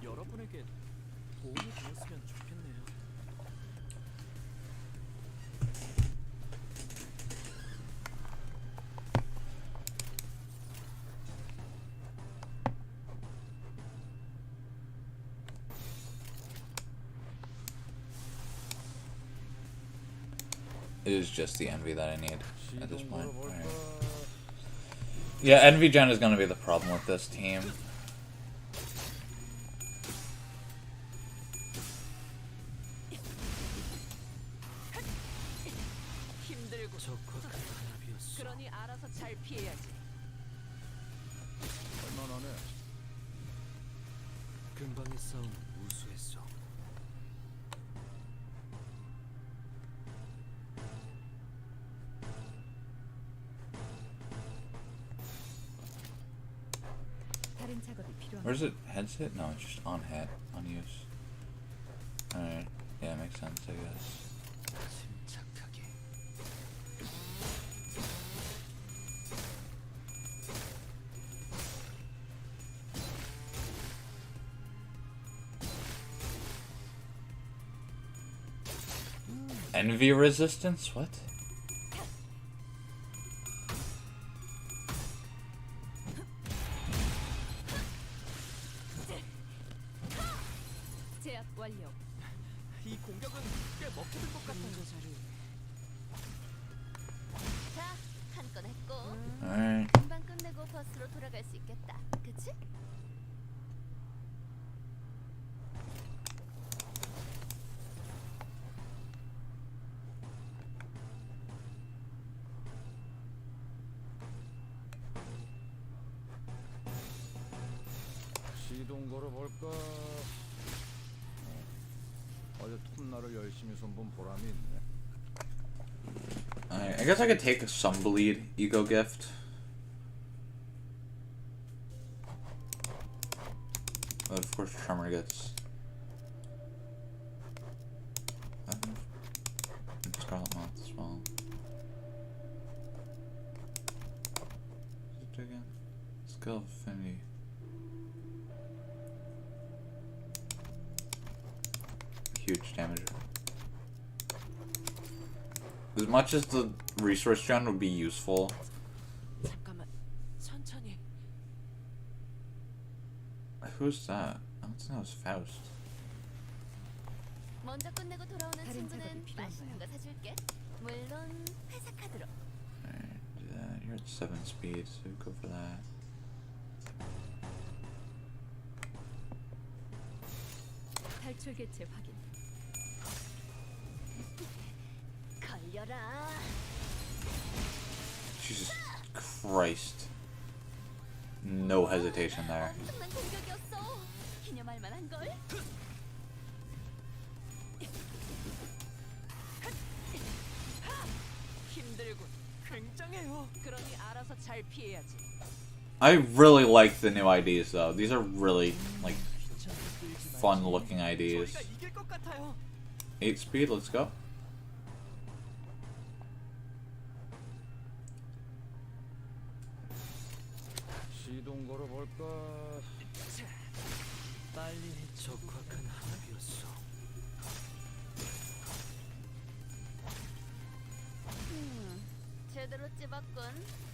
여러분에게 도움이 되었으면 좋겠네요. It is just the envy that I need at this point. Alright. Yeah, envy gen is gonna be the problem with this team. 힘들고 적확한 단합이었어. 그러니 알아서 잘 피해야지. 얼마나네? 금방의 싸움은 우수했어. 다른 작업이 필요합니다. Where's it? Headset? No, it's just on head. Unused. Alright. Yeah, makes sense, I guess. 침착하게. Envy resistance? What? 제압 완료. 이 공격은 꽤 먹혀들 것 같아요. 자, 한 건 했고. Alright. 금방 끝내고 버스로 돌아갈 수 있겠다. 그치? 시동 걸어볼까? 어제 톱날을 열심히 손본 보람이 있네. Alright, I guess I could take a Sunbleed Ego Gift. But of course Tremor gets... Scarlet Moth as well. What's it do again? Skill of Affinity. Huge damage. As much as the resource gen would be useful, 잠깐만. 천천히. who's that? I don't think that was Faust. 먼저 끝내고 돌아오는 다른 친구는 작업이 필요한가요? 맛있는 거 사줄게. 물론 회사 카드로. Alright, do that. You're at 7 speed, so go for that. 탈출 개체 확인. 걸려라. Jesus Christ. No hesitation there. 엄청난 공격이었어. 기념할 만한 걸. 힘들군. 굉장해요. 그러니 알아서 잘 피해야지. I really like the new IDs though. These are really, like, fun looking IDs. 저희가 이길 것 같아요. 8 speed, let's go. 시동 걸어볼까? 빨리 적확한 단합이었어. 제대로 찝었군.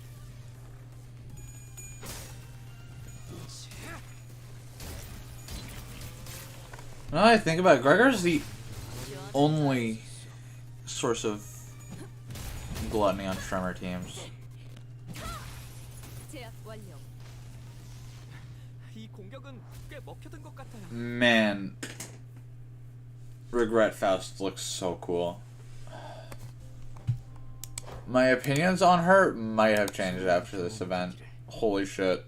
Now that I think about it, Gregor's the only source of gluttony on Tremor teams. 제압 완료. 이 공격은 꽤 먹혀든 것 같아요. Man, Regret Faust looks so cool. My opinions on her might have changed after this event. Holy shit.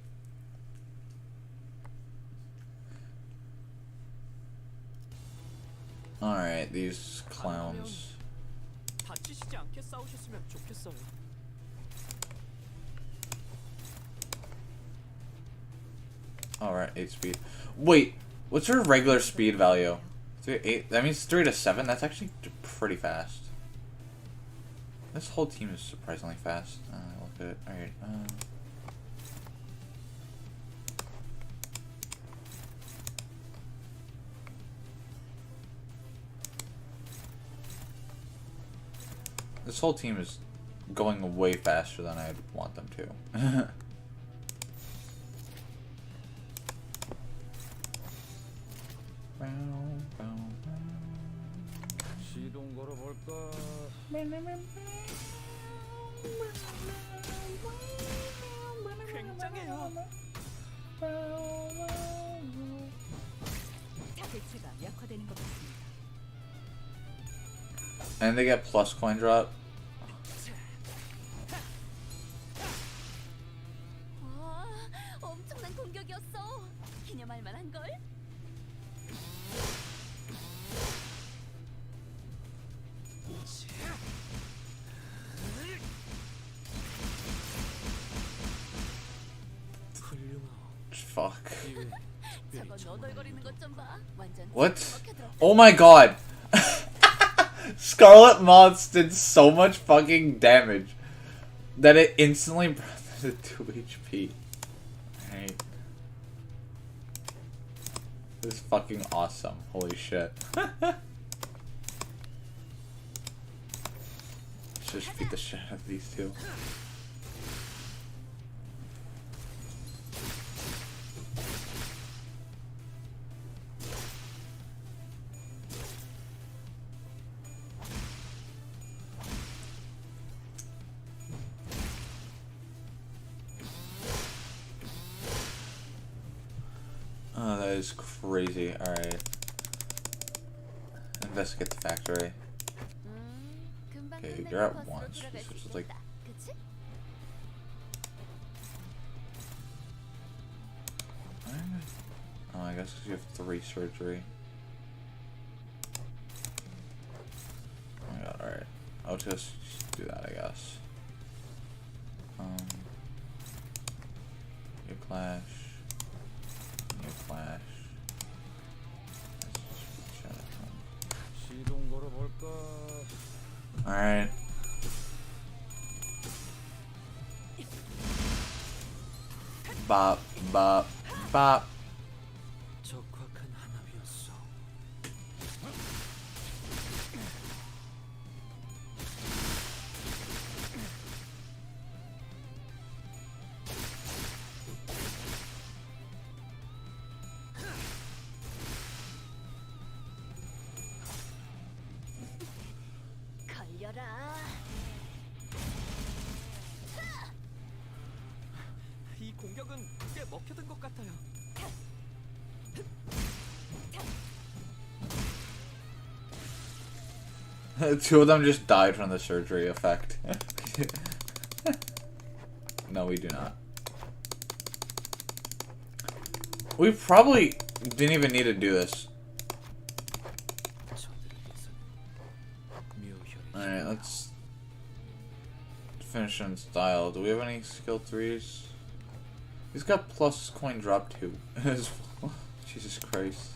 Alright, these clowns. 다치시지 않게 싸우셨으면 좋겠어요. Alright, 8 speed. Wait, what's her regular speed value? 8, that means 3 to 7? That's actually pretty fast. This whole team is surprisingly fast. Look at it. Alright, this whole team is going way faster than I'd want them to. 시동 걸어볼까? 굉장해요. 대체가 약화되는 것 같습니다. And they get plus coin drop. 와, 엄청난 공격이었어. 기념할 만한 걸. 훌륭하오. Fuck. 이외 저거 너덜거리는 것 좀 봐. 완전 What? 먹혀들었다. Oh my god. Scarlet Moths did so much fucking damage that it instantly brought them to 2 HP. Alright. This is fucking awesome. Holy shit. Should just beat the shit out of these two. Oh, that is crazy. Alright. Investigate the factory. 금방 Okay, 끝내고 you're at 버스로 once, 돌아갈 수 which is like- 있겠다. 그치? Oh, I guess 'cause you have 3 surgery. Oh my god, alright. I'll just do that, I guess. New clash. New clash. 시동 걸어볼까? Alright. Bop, bop, bop. 적확한 한압이었어. 걸려라. 이 공격은 꽤 먹혀든 것 같아요. Two of them just died from the surgery effect. No, we do not. We probably didn't even need to do this. 저들에게서는 묘혈이 Alright, let's finish in style. Do we have any skill 3s? He's got plus coin drop too. as well. Jesus Christ.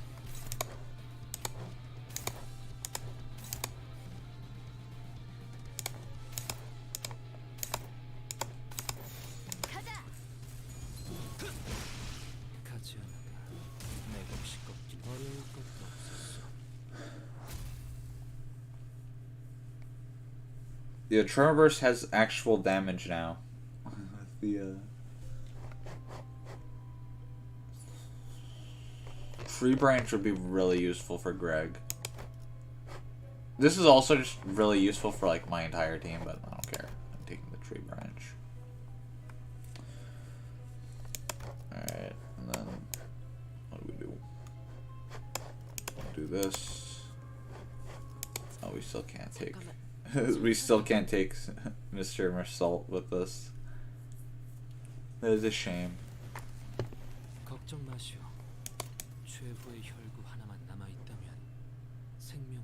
가자. 가지 않아가 내 몫이 꺾일 어려울 것도 없었어. The Tremorburst has actual damage now. the Tree Branch would be really useful for Greg. This is also just really useful for like my entire team, but I don't care. I'm taking the Tree Branch. Alright, and then what do we do? We'll do this. Oh, we still can't take we still can't take Mr. Mersault with us. That is a shame. 걱정 마시오. 최후의 혈구 하나만 남아 있다면 생명은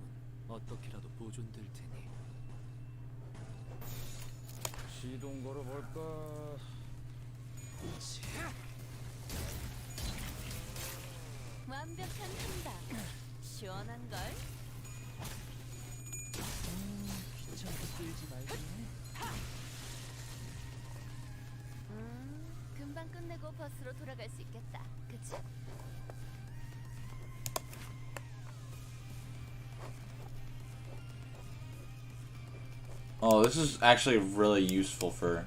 어떻게라도 보존될 테니. 시동 걸어볼까? 완벽한 한방. 시원한 걸. 귀찮게 끌지 말지. 금방 끝내고 버스로 돌아갈 수 있겠다. 그치? Oh, this is actually really useful for...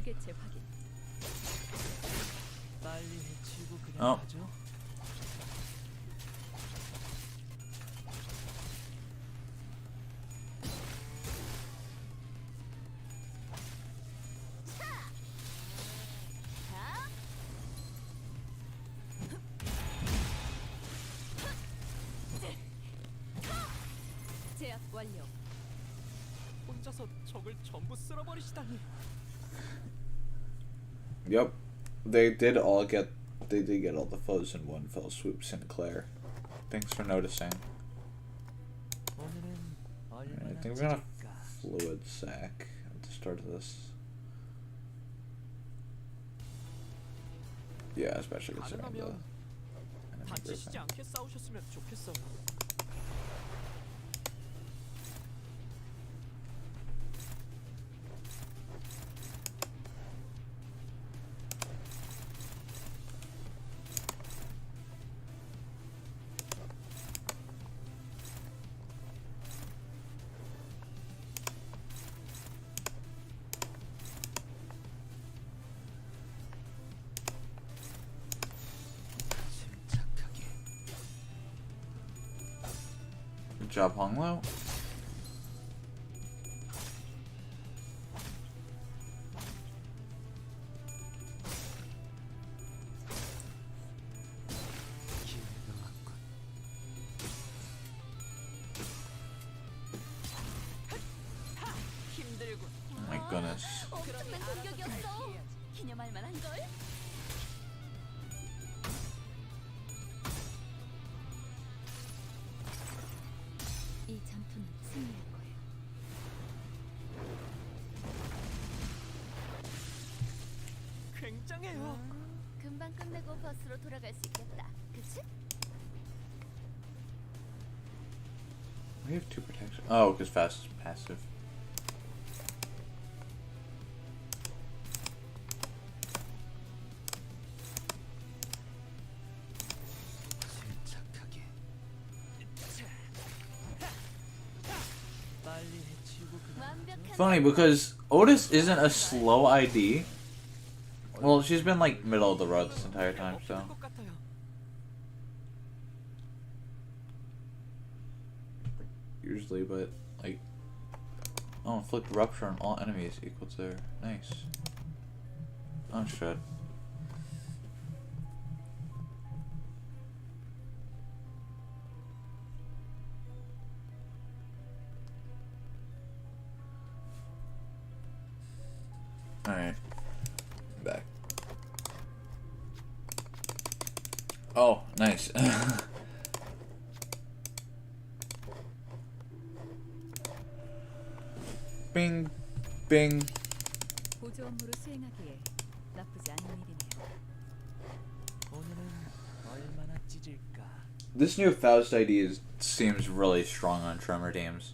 개체 확인. 빨리 해치우고 그냥 어. 가죠. 자, 제압 완료. 혼자서 적을 전부 쓸어버리시다니. Yep, they did get all the foes in one fell swoop. Sinclair, thanks for noticing. 오늘은 I 얼마나 think we're gonna 찢을까? fluid sack at the start of this. Yeah, especially considering the 가능하면 enemy 다치시지 grouping. 않게 싸우셨으면 좋겠어요. 침착하게. Good job, Honglo. 기회가 왔군. 힘들군. Oh my goodness. 엄청난 공격이었어. 기념할 만한 걸. 이 전투는 승리할 거예요. 굉장해요. 금방 끝내고 버스로 돌아갈 수 있겠다. 그치? We have 2 protection. Oh, because fast is passive. 침착하게. 빨리 해치우고 그냥 완벽한 Funny because Otis isn't a slow ID. Well, she's been like middle of the road this entire time, so. 없을 것 같아요. Usually, but like, oh, inflict rupture on all enemies equal to their nice. Oh shit. All right, back. Oh, nice. Bing, bing. 보조 업무를 수행하기에 나쁘지 않은 일이네요. 오늘은 얼마나 찢을까? This new Faust seems really strong on Tremor teams.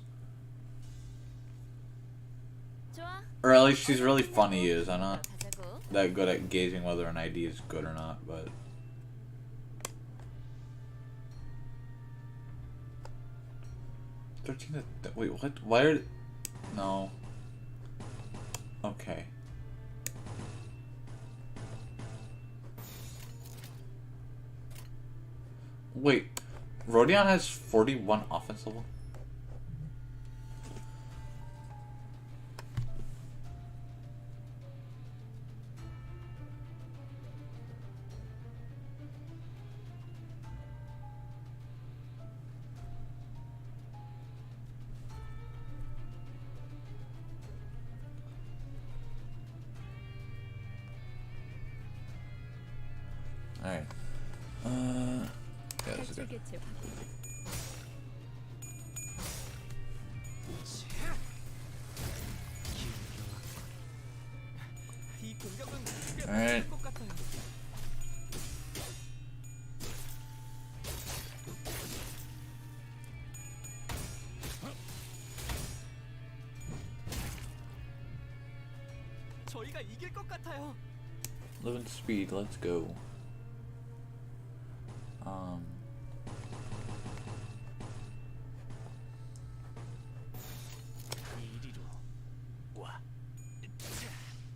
좋아. Or at least she's really fun to use. I'm not 가자고. that good at gauging whether an ID is good or not, but. 13 to wait, what? Why are. No. Okay. Wait, Rodion has 41 offense level? Alright. Yeah, this is 개체 good. 개체 확인. 이 공격은 꽤 Alright. 무서울 것 같아요. 저희가 이길 것 같아요. Living speed, let's go. 이리로 와.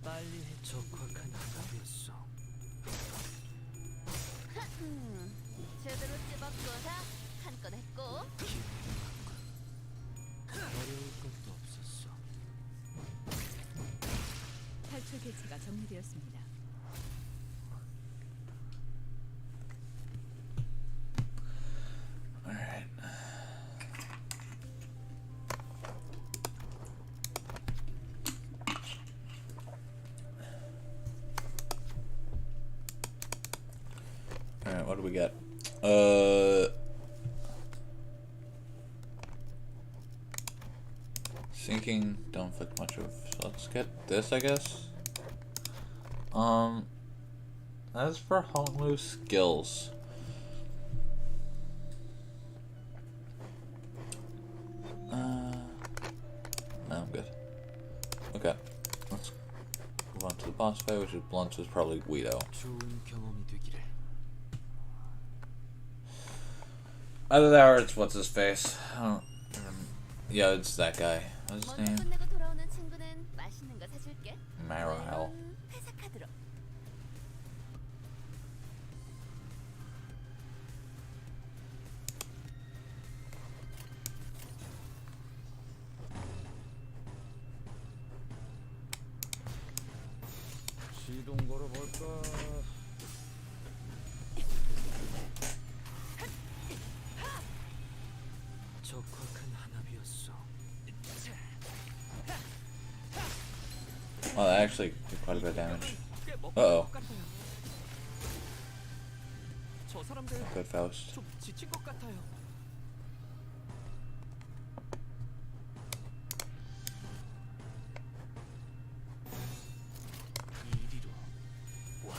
빨리 해쳐. 정리되었습니다. Alright. Alright, what do we got? Sinking, don't inflict much of. So let's get this, I guess. As for Honglu skills. No, I'm good. Okay, let's move on to the boss fight, which is Blunt is probably Guido. 좋은 경험이 되기를. Either that or it's what's his face. I don't remember. Yeah, it's that guy. What's his 먼저 name? 끝내고 돌아오는 친구는 맛있는 거 사줄게. Marrow. 회사 카드로. 시동 걸어볼까? 적확한 한압이었어. Oh, that actually did quite a bit of damage. 꽤 먹힐 Uh-oh. 것 같아요. 저 사람들 Good Faust. 좀 지친 것 같아요. 이리로 와.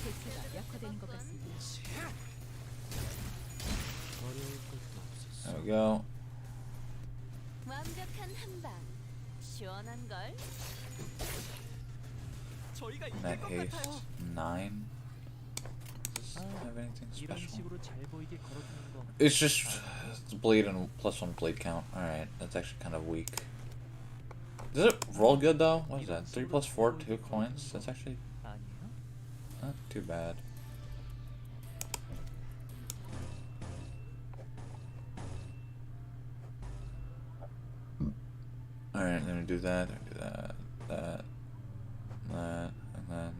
대체가 약화되는 것 같습니다. 어려울 것도 없었어. There we go. 완벽한 한방. 시원한 걸. 저희가 이길 Net 것 haste 같아요. 9. Does this have anything 이런 special? 식으로 잘 보이게 걸어두는 거. It's just it's bleed and +1 bleed count. Alright, that's actually kind of weak. Does it roll good though? What is that? 3 + 4, 2 coins? That's actually 아니에요? not too bad. Alright, then we do that, then we do that, that, and then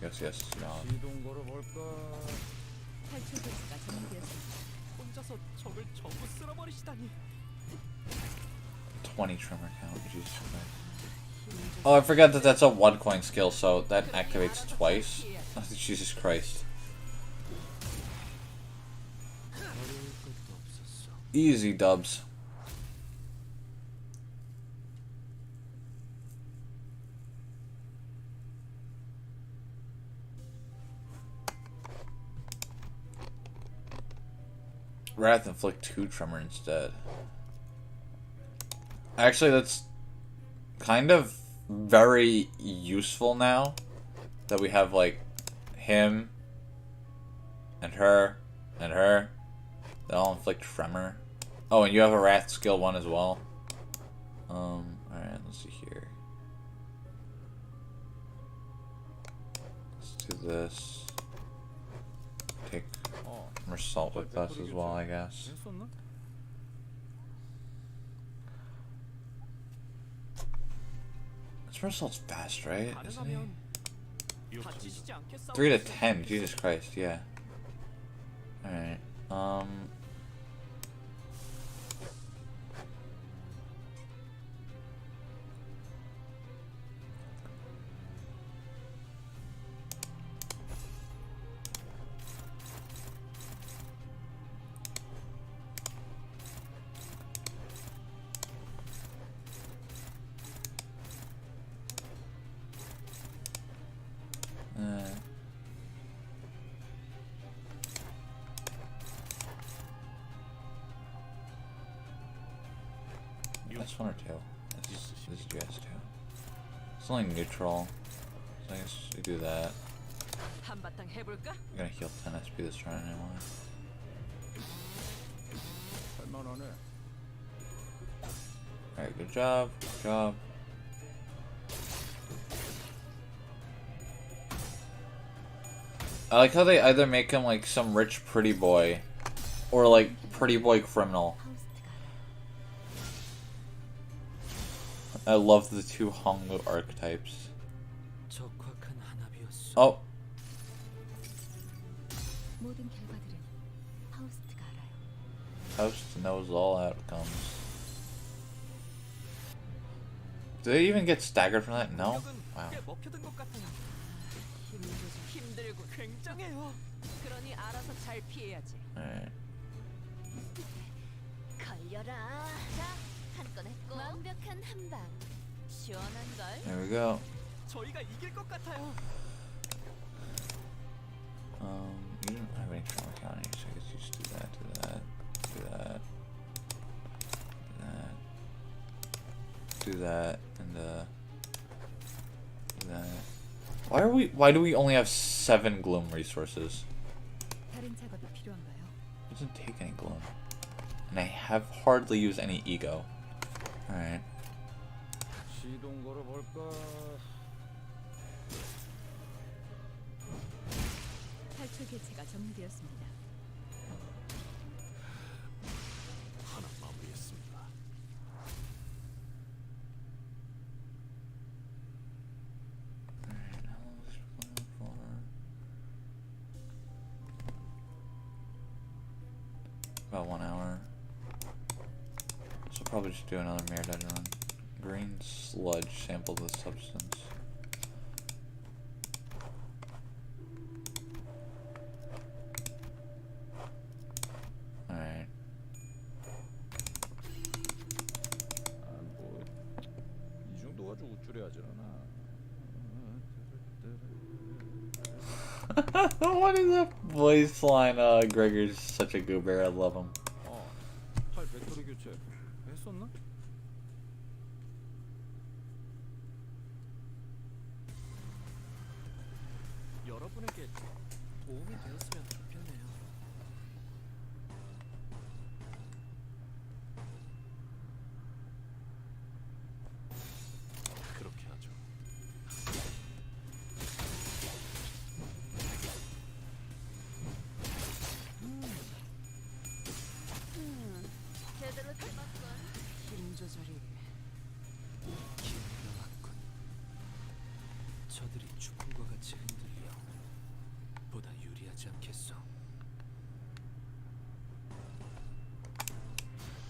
yes, yawn. 시동 걸어볼까? 탈출 대체가 정리되었습니다. 혼자서 적을 전부 쓸어버리시다니. 20 tremor count, Jesus Christ. Oh, I forgot that that's a 1 coin skill, so that activates twice. Jesus Christ. 어려울 것도 없었어. Easy dubs. Wrath inflict 2 tremor instead. Actually, that's kind of very useful now that we have like him and her and her. They all inflict tremor. Oh, and you have a Wrath skill 1 as well. Alright, let's see here. Let's do this. Take 어, Mersault with us as well, I guess. 했었나? This Mersault's fast, right? Isn't he? 가능하면 다치시지 않게 싸워. 3 to 10, Jesus Christ, yeah. Alright, that's 1 or 2. This is GS2. It's only neutral, so I guess we do that. 한바탕 해볼까? I'm gonna heal 10 SP this turn anyway. 할만하네. Alright, good job, good job. I like how they either make him like some rich pretty boy or like pretty boy criminal. 파우스트가 I love the two Honglu archetypes. 적확한 한압이었어. Oh, 모든 결과들은 파우스트가 알아요. Faust knows all outcomes. Do they even get staggered from that? No? Wow. 꽤 먹혀든 것 같아요. 힘들고 굉장해요. 그러니 알아서 잘 피해야지. Alright. 걸려라. 자, 한 건 했고. 완벽한 한 방. 시원한 걸. There we go. 저희가 이길 것 같아요. You don't have any trauma counting, so I guess you just do that, do that, do that, do that, do that, and do that. Why do we only have 7 gloom resources? 다른 작업이 필요한가요? It doesn't take any gloom. And I have hardly used any ego. Alright. 시동 걸어볼까? 탈출 개체가 정리되었습니다. 하나 마무리했습니다. About 1 hour. So probably just do another mirror dead run. Green sludge, sample the substance. Alright. 이 정도 가지고 우쭐해야지 않아. What is that voice line? Gregor's such a goober. I love him. 팔 배터리 교체 했었나? 여러분에게 도움이 되었으면 좋겠네요. 그렇게 하죠. 제대로 잡았건. 힘 조절이 기회가 왔군. 저들이 죽음과 같이 흔들려 보다 유리하지 않겠어.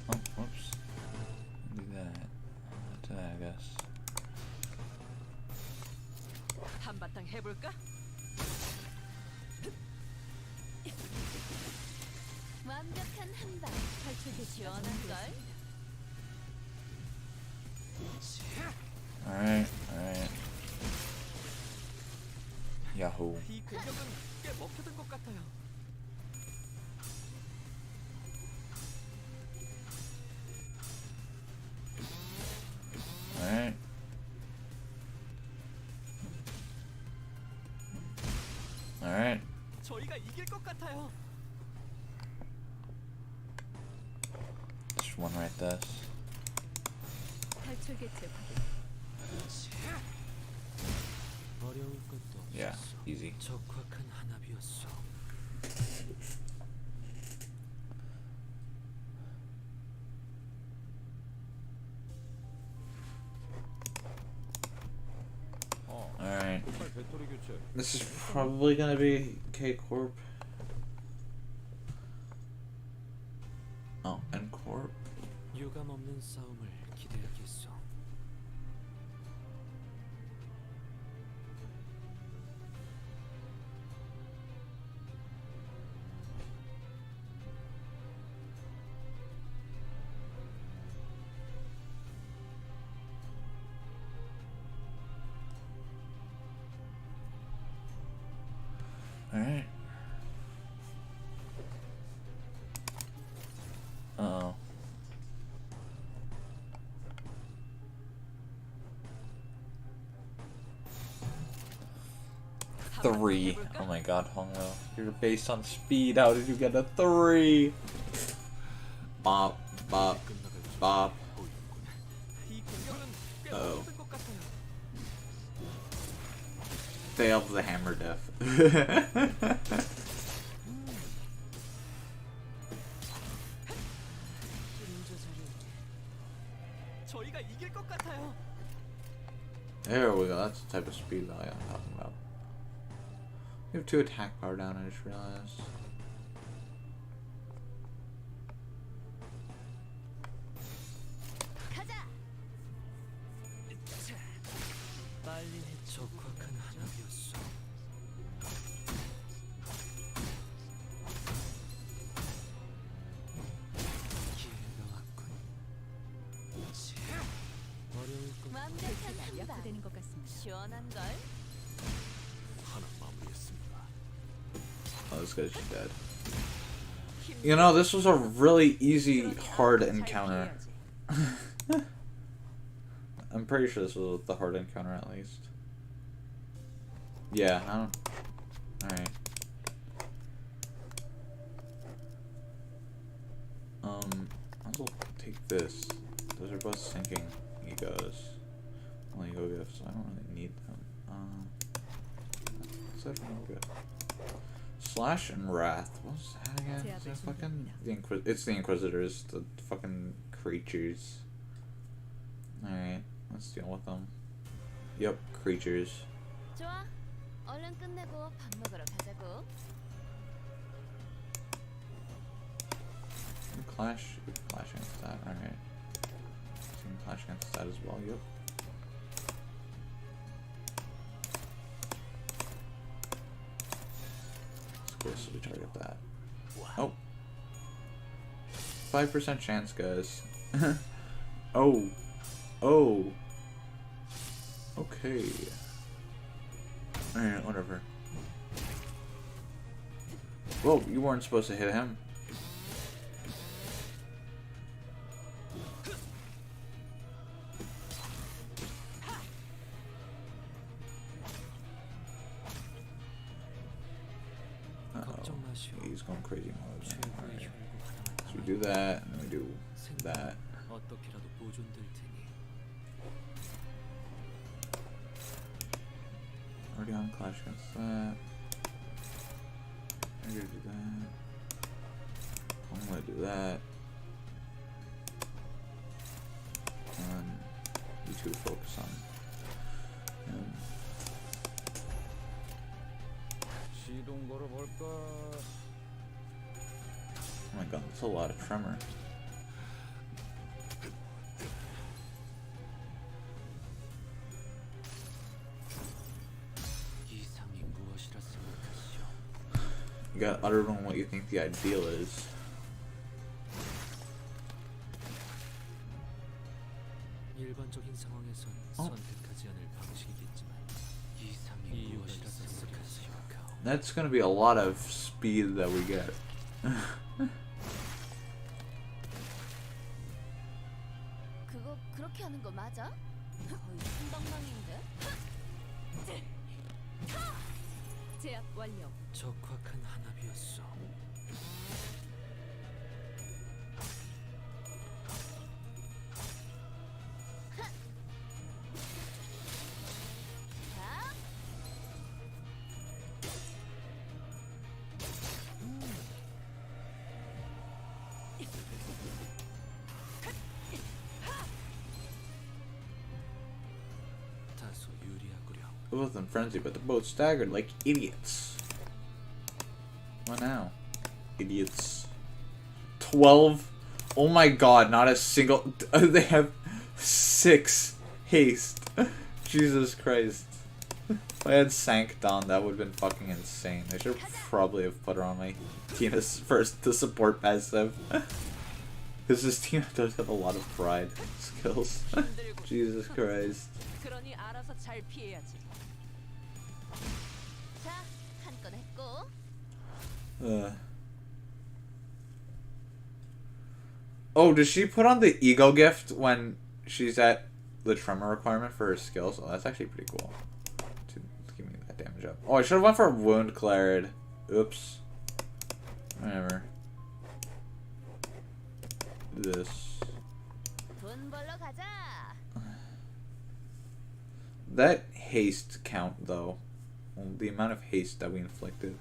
Oh, whoops. Do that. Do that, I guess. 한바탕 해볼까? 완벽한 한 방. 탈출 개체가 시원한 걸. 정리되었습니다. Alright, alright. Yahoo. 이 근력은 꽤 먹혀든 것 같아요. Alright. Alright. 저희가 이길 것 같아요. Just one right this. 탈출 개체 확인. 어려울 것도 없었어. Yeah, easy. 적확한 한압이었어. Alright. 팔 배터리 교체. This is probably gonna be K Corp. Oh, N Corp. 유감 없는 싸움을 기대하겠어. Alright. Uh-oh. Three. Oh my god, Hongo. You're based on speed. How did you get a 3? Bop, bop, bop. 이 근력은 꽤 Oh. 먹혀든 것 같아요. Failed the hammer death. 힘 조절이 저희가 이길 것 같아요. There we go. That's the type of speed that I'm talking about. You have 2 attack power down, I just realized. 가자. 빨리 해. 적확한 한압이었어. 기회가 왔군. 어려울 것 완벽한 대체가 한 방. 약화되는 것 같습니다. 시원한 걸. 하나 마무리했습니다. Oh, this guy's just dead. You know, this was a really easy, hard encounter. I'm pretty sure this was the hard encounter at least. Yeah, I don't... Alright. I'll take this. Those are both sinking egos. Well, ego gifts, I don't really need them. What's that from ego? Slash and Wrath. What's that again? Is that fucking... It's the Inquisitors, the fucking creatures. Alright, let's deal with them. Yep, creatures. 좋아. 얼른 끝내고 밥 먹으러 가자고. Clash against that, alright. So you can clash against that as well, yep. Let's go, so we target that. Oh! 5% chance, guys. Oh! Oh! Okay. Alright, whatever. Whoa, you weren't supposed to hit him. 걱정 마시오. He's going crazy mode. 최고의 Alright. 혈구 하나만 So we do that, and then we do that. 어떻게라도 보존될 테니. Already on clash against that. I'm gonna do that. I'm gonna do that. And you two focus on him. 시동 걸어볼까? Oh my god, that's a lot of tremor. 이상이 무엇이라 생각하시오? You gotta utter on what you think the ideal is. 일반적인 상황에선 선택하지 않을 방식이겠지만 이상이 무엇이라 생각하시오? That's gonna be a lot of speed that we get. 그거 그렇게 하는 거 맞아? 거의 한방망인데. 제압 완료. 적확한 한압이었어. 자. 다소 유리하구려. Both in frenzy, but they're both staggered like idiots. What now? Idiots. 12? Oh my god, not a single... They have 6 haste. Jesus Christ. If I had sank down, that would have been fucking insane. I should probably have put her on my Tina's first to support passive. Because this Tina does have a lot of pride skills. Jesus Christ. 그러니 알아서 잘 피해야지. 자, 한 건 했고. Oh, does she put on the ego gift when she's at the tremor requirement for her skills? Oh, that's actually pretty cool. To give me that damage up. Oh, I should have went for wound cleared. Oops. Whatever. Do this. 돈 벌러 가자. That haste count, though. Well, the amount of haste that we inflicted.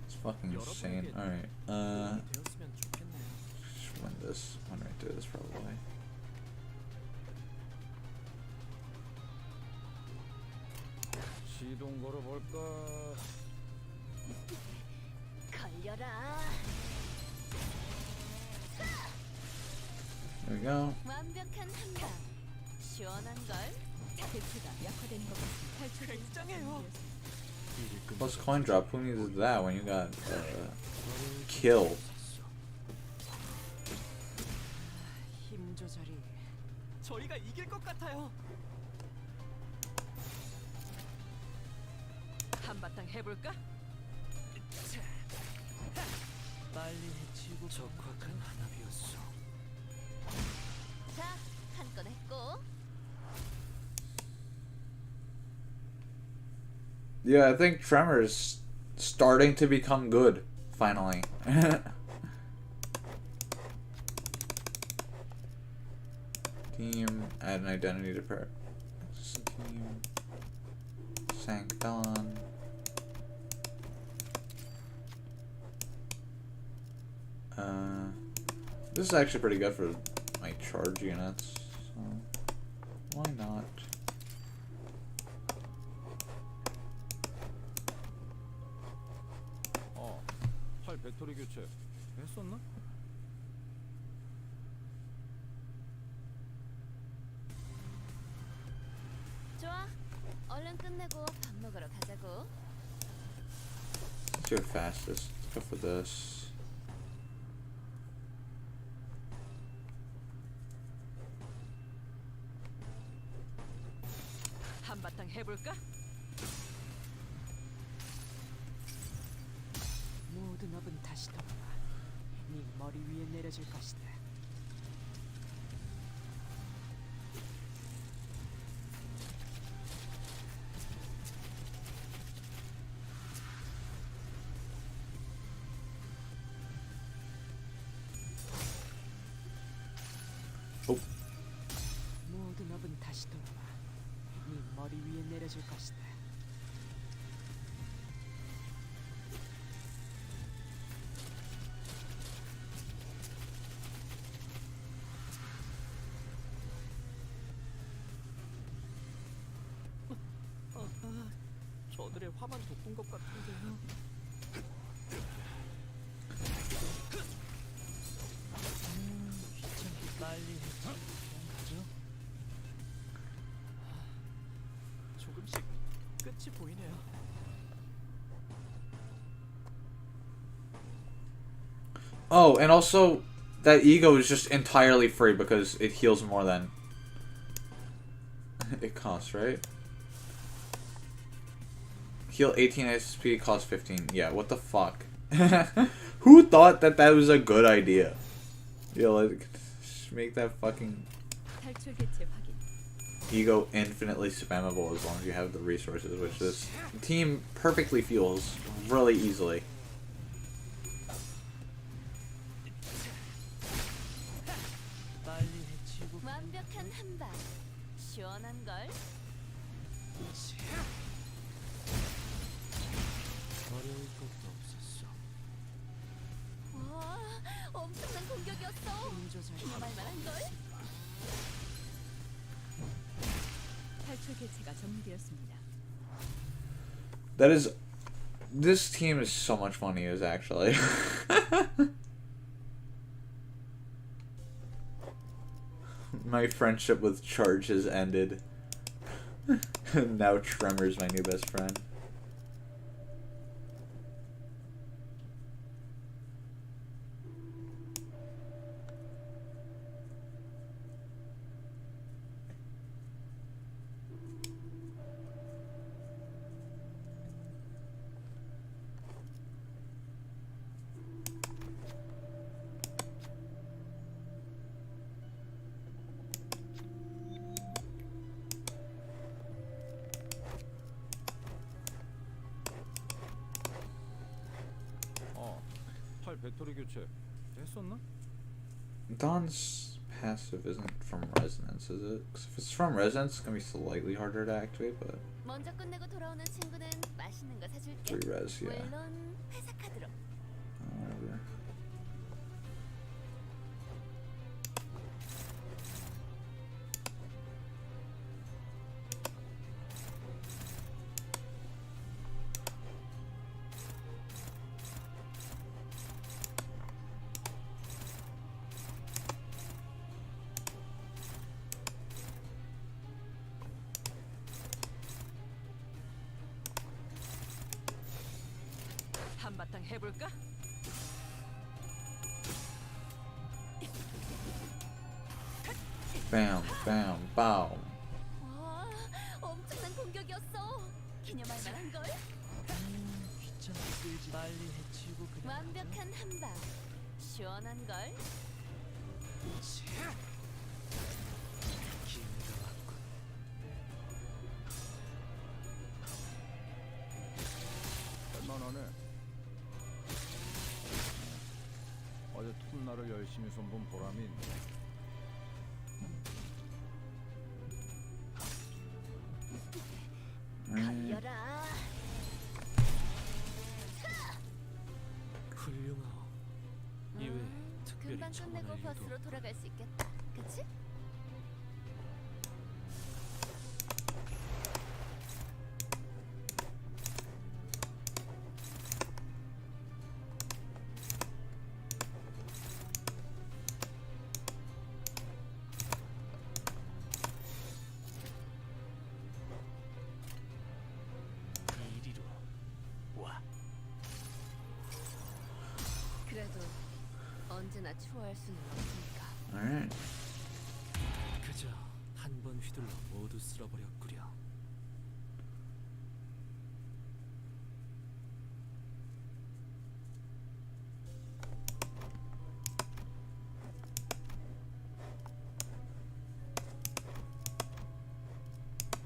It's fucking insane. Alright, 되었으면 좋겠네요. just win this. Win right through this, probably. 시동 걸어볼까? 걸려라. There we go. 완벽한 한방. 시원한 걸. 대추가 약화되는 것 같습니다. 탈출 게이트가 정리되었습니다. Plus coin drop. Who needed that when you got kill? 힘 조절이 저희가 이길 것 같아요. 한바탕 해볼까? 빨리 해치우고 적확한 한압이었어. 자, 한 건 했고. Yeah, I think Tremor's starting to become good, finally. Team, add an identity to pair. Team, Sanctalon. This is actually pretty good for my charge units, so why not? 팔 배터리 교체 했었나? 좋아. 얼른 끝내고 밥 먹으러 가자고. Let's do it fastest. Let's go for this. 한바탕 해볼까? 모든 업은 다시 돌아와. 네 머리 위에 내려질 것이다. 모든 업은 다시 돌아와. 네 머리 위에 내려질 것이다. 저들의 화만 돋군 것 같은데요. 귀찮게 빨리 해치우고 가죠. 조금씩 끝이 보이네요. Oh, and also, that ego is just entirely free because it heals more than it costs, right? Heal 18 SP, cost 15. Yeah, what the fuck? Who thought that that was a good idea? Yo, like, just make that fucking 탈출 개체 확인. ego infinitely spammable as long as you have the resources, which this team perfectly fuels really easily. 빨리 해치우고 완벽한 한방. 시원한 걸. 어려울 것도 없었어. 와, 엄청난 공격이었어. 힘 조절이 정말 말한 걸. 탈출 개체가 정리되었습니다. That is, this team is so much fun to use actually. My friendship with Charge has ended. Now Tremor's my new best friend. 팔 배터리 교체 했었나? Dawn's passive isn't from Resonance, is it? 'Cause if it's from Resonance, it's gonna be slightly harder to activate, but 먼저 끝내고 돌아오는 친구는 맛있는 거 사줄게. 3 res, yeah. 물론 회사 카드로. Whatever. 한바탕 해볼까? Bam, bam, bow. 와, 엄청난 공격이었어. 기념할 만한 걸. 귀찮게 끌지 빨리 해치우고 그냥 완벽한 한 방. 시원한 걸. 기회가 왔군. 할만하네. 어제 톱날을 열심히 손본 보람이 있네. 걸려라. 훌륭하오. 이외에 특별히 금방 끝내고 첨언할 일도 버스로 돌아갈 수 있겠다. 그치? 이리로 와. 그래도 언제나 추월할 수는 없으니까. Alright. 그저 한 번 휘둘러 모두 쓸어버렸구려.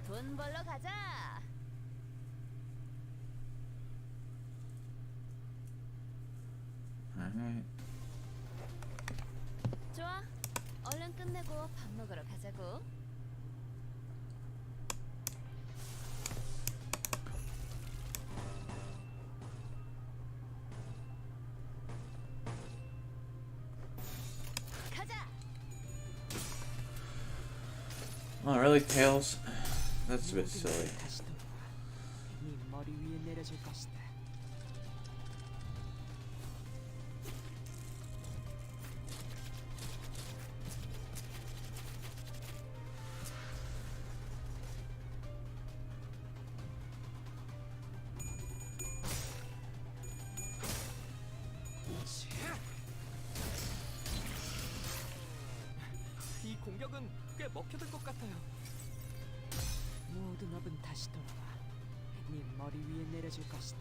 돈 벌러 가자. Alright. 좋아. 얼른 끝내고 밥 먹으러 가자고. 가자. Oh, really, Tails? That's a bit silly. 모든 것은 다시 돌아와 네 머리 위에 내려질 것이다. 이 공격은 꽤 먹혀들 것 같아요. 모든 업은 다시 돌아와 네 머리 위에 내려질 것이다.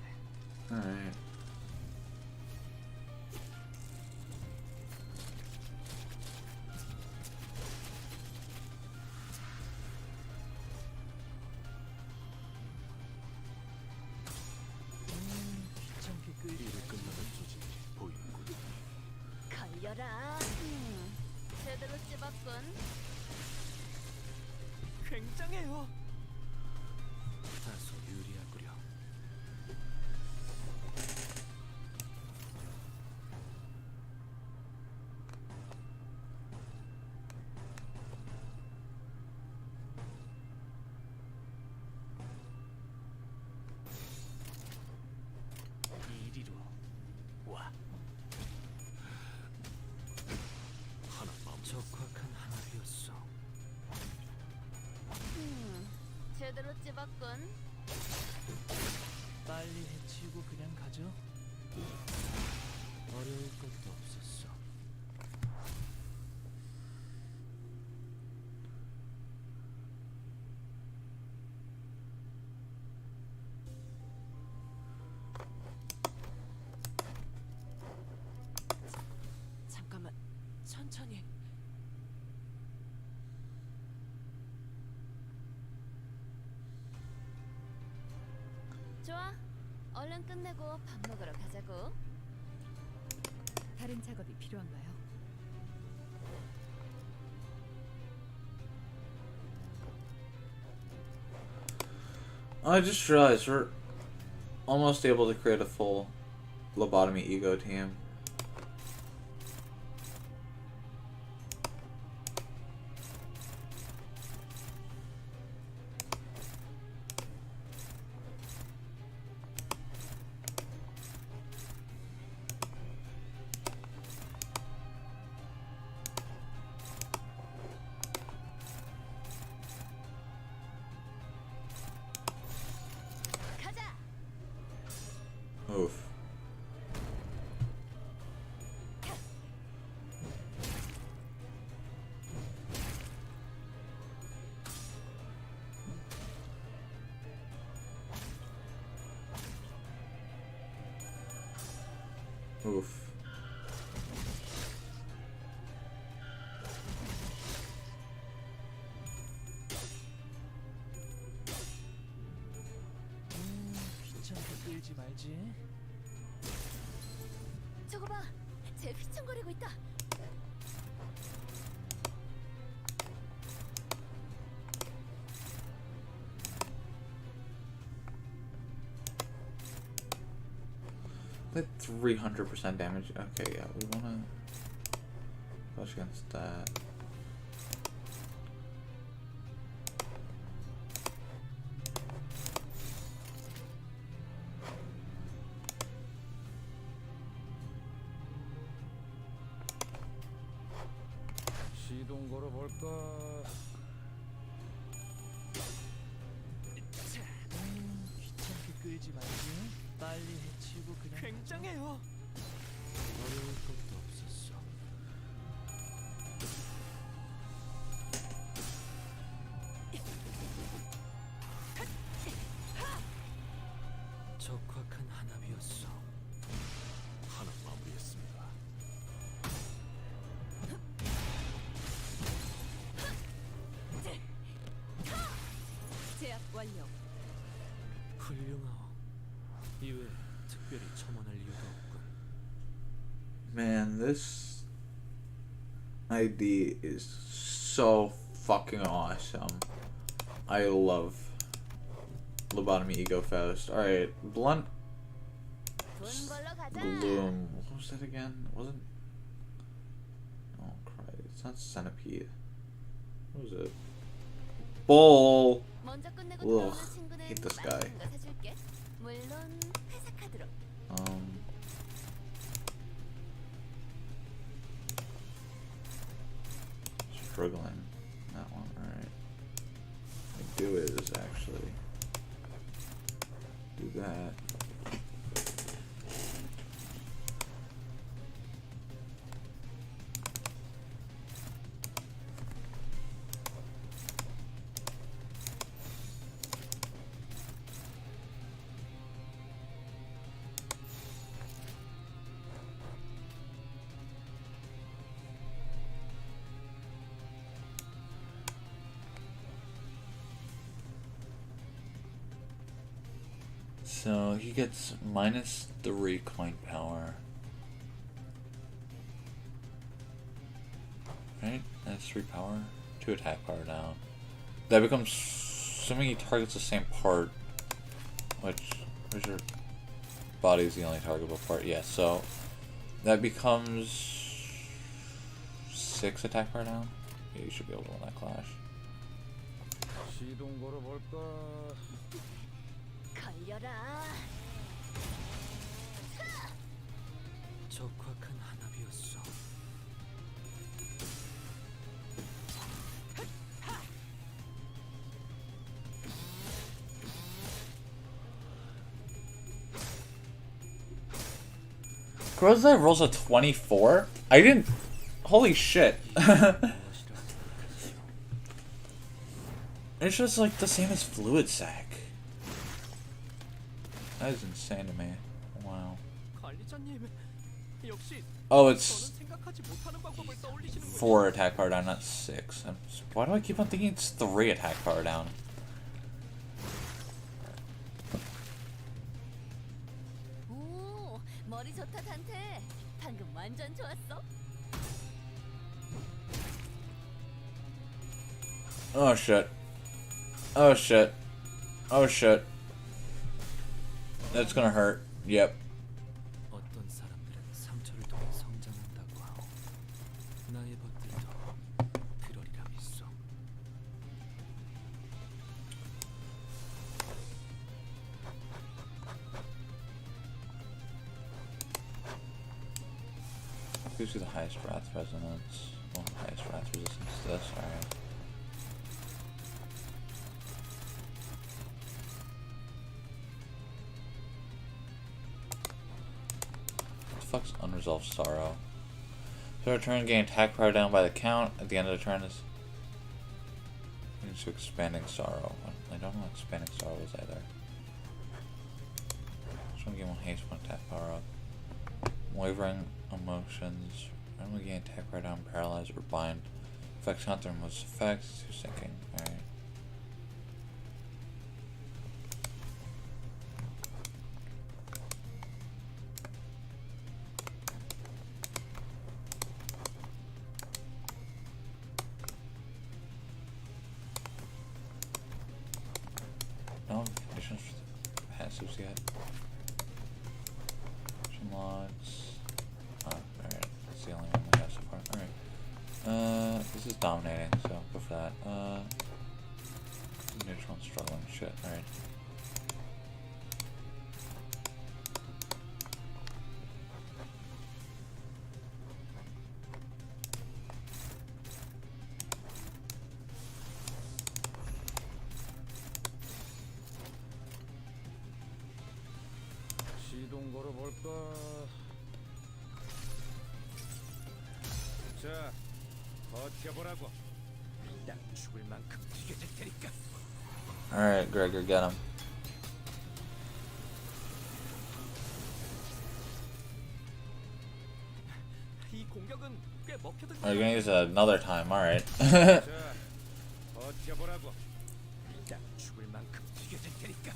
Alright. 귀찮게 끌지 일을 끝나던 조짐이 보이는군. 걸려라. 제대로 찝었군. 굉장해요. 다소 유리하구려. 이리로 와. 하나 적확한 하나였어. 제대로 찝었군. 빨리 해치우고 그냥 가죠. 어려울 것도 없었어. 잠깐만, 천천히. 좋아. 얼른 끝내고 밥 먹으러 가자고. 다른 작업이 필요한가요? I just realized we're almost able to create a full lobotomy ego team. 가자. Oof. 귀찮게 끌지 말지. 저거 봐, 쟤 휘청거리고 있다. With 300% damage. Okay, yeah, we wanna push against that. 시동 걸어볼까? 귀찮게 끌지 말지. 빨리 해치우고 그냥. 굉장해요. 어려울 것도 없었어. 적확한 한압이었어. 하나 마무리했습니다. 제압 완료. 훌륭하오. 이외에 특별히 첨언할 이유도 없군. Man, this ID is so fucking awesome. I love Lobotomy Ego Faust. Alright, Blunt 돈 벌러 가자. Gloom. What was that again? It wasn't. Oh, Christ. It's not Centipede. What was it? Bull! 먼저 끝내고 Ugh, 돌아오는 친구는 hate this guy. 맛있는 거 사줄게. 물론 회사 카드로. Struggling. That one, alright. What I do is actually do that. So he gets -3 coin power. Right? That's 3 power. 2 attack power down. That becomes, assuming he targets the same part, which your body is the only targetable part. Yeah, so that becomes 6 attack power down. Yeah, you should be able to win that clash. 시동 걸어볼까? 걸려라. 적확한 한압이었어. Groza rolls a 24? I didn't. Holy shit. It's just like the same as Fluid Sac. That is insane to me. Wow. 관리자님, 역시 Oh, 저는 it's 생각하지 못하는 방법을 떠올리시는군요. 4 attack power down, not 6. Why do I keep on thinking it's 3 attack power down? 오, 머리 좋다 단테. 방금 완전 좋았어. Oh shit. Oh shit. Oh shit. That's gonna hurt. Yep. 어떤 사람들은 상처를 통해 성장한다고 하오. 나의 벗들도 그러리라 믿소. Gives you the highest wrath resonance. Well, highest wrath resistance to this, alright. What the fuck's Unresolved Sorrow? So turn gain attack power down by the count. At the end of the turn is into Expanding Sorrow. I don't know what Expanding Sorrow is either. Just want to gain 1 haste, 1 attack power up. Wavering Emotions. Randomly gain attack power down, paralyze, or bind. Effects counter most effects. 2 sinking. Alright. no conditions for the passives yet. Mods. Oh, alright. That's the only one we have so far. Alright. This is dominating, so go for that. Neutral and struggling. Shit, alright. 시동 걸어볼까? 자, 버텨보라고. 딱 죽을 만큼 튀겨질 테니까. Alright, Gregor, get him. 이 공격은 꽤 먹혀든 We're gonna use it another time, alright. 자, 버텨보라고. 딱 죽을 만큼 튀겨질 테니까.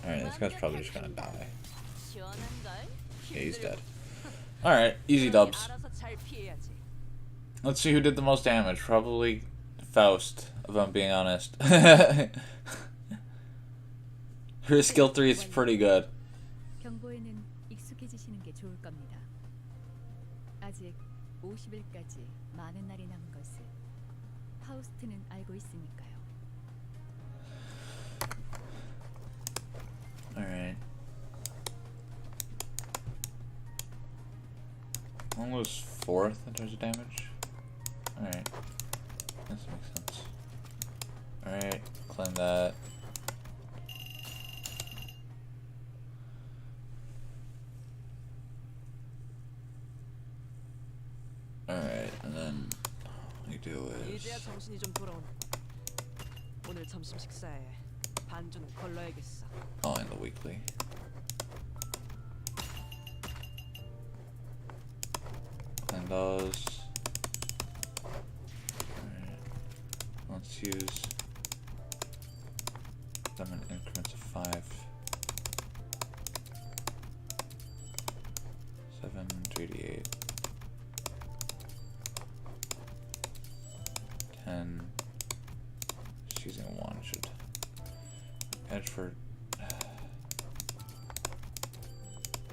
Alright, this guy's probably just gonna die. 시원한 걸. Yeah, he's dead. Alright, easy dubs. 알아서 잘 피해야지. Let's see who did the most damage. Probably Faust, if I'm being honest. Her skill 3 is pretty good. 경보에는 익숙해지시는 게 좋을 겁니다. 아직 50일까지 많은 날이 남은 것을 파우스트는 알고 있으니까요. Alright. Almost 4th in terms of damage. Alright. That makes sense. Alright, claim that. Alright, and then what we do 이제야 is 정신이 좀 돌아오는. 오늘 점심 식사에 반주는 걸러야겠어. oh, in the weekly. Claim those. Alright. Let's use them in increments of 5. 7, 3d8. 10. Just using 1 should edge for.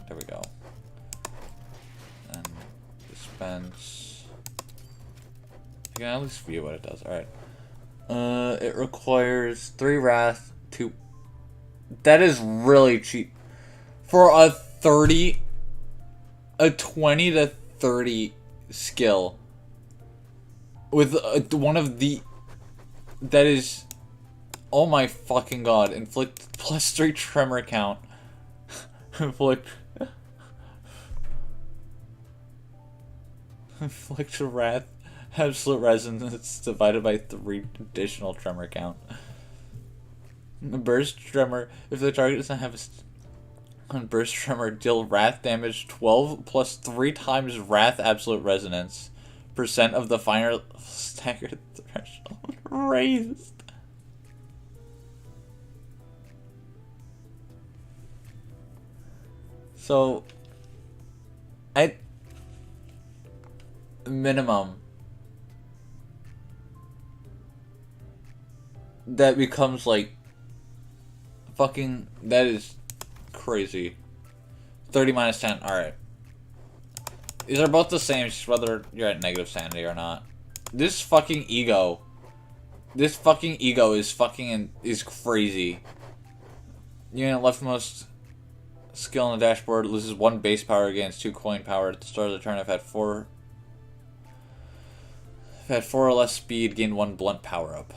There we go. And dispense. I can at least view what it does. Alright. It requires 3 wrath, 2. That is really cheap. For a 30. A 20 to 30 skill. With one of the. That is. Oh my fucking god. Inflict +3 tremor count. Inflict wrath. Absolute resonance divided by 3 additional tremor count. Burst tremor. If the target doesn't have a burst tremor, deal wrath damage 12 plus 3 times wrath absolute resonance. % of the final staggered threshold raised. So, at minimum, that becomes like fucking, that is crazy. 30 minus 10, alright. These are both the same, just whether you're at negative sanity or not. This fucking ego is fucking is crazy. Unit leftmost skill on the dashboard loses 1 base power, gains 2 coin power at the start of the turn. I've had 4 or less speed, gain 1 blunt power up.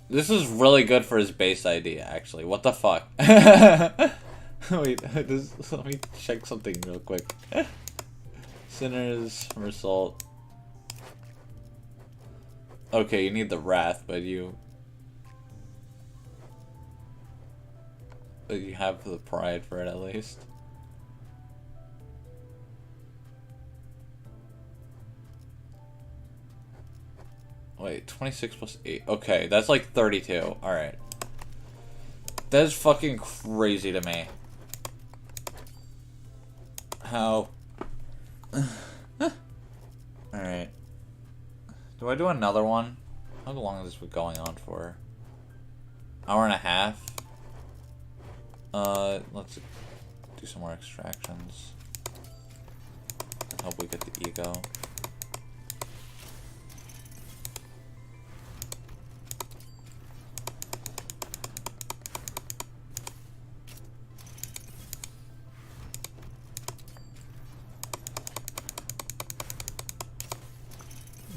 This is really good for his base ID, actually. What the fuck? Wait, let me check something real quick. Sinners, Somersault. Okay, you need the Wrath, but you have the pride for it at least. Wait, 26 plus 8. Okay, that's like 32. Alright. That is fucking crazy to me. How? Alright. Do I do another one? How long has this been going on for? Hour and a half? Let's do some more extractions. And hope we get the ego.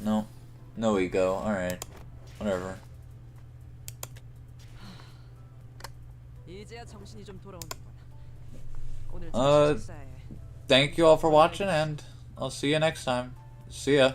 No. No ego. Alright. Whatever. 이제야 정신이 좀 돌아오는구나. 오늘 Uh, 식사에 Thank you all for watching, and I'll see you next time. See ya.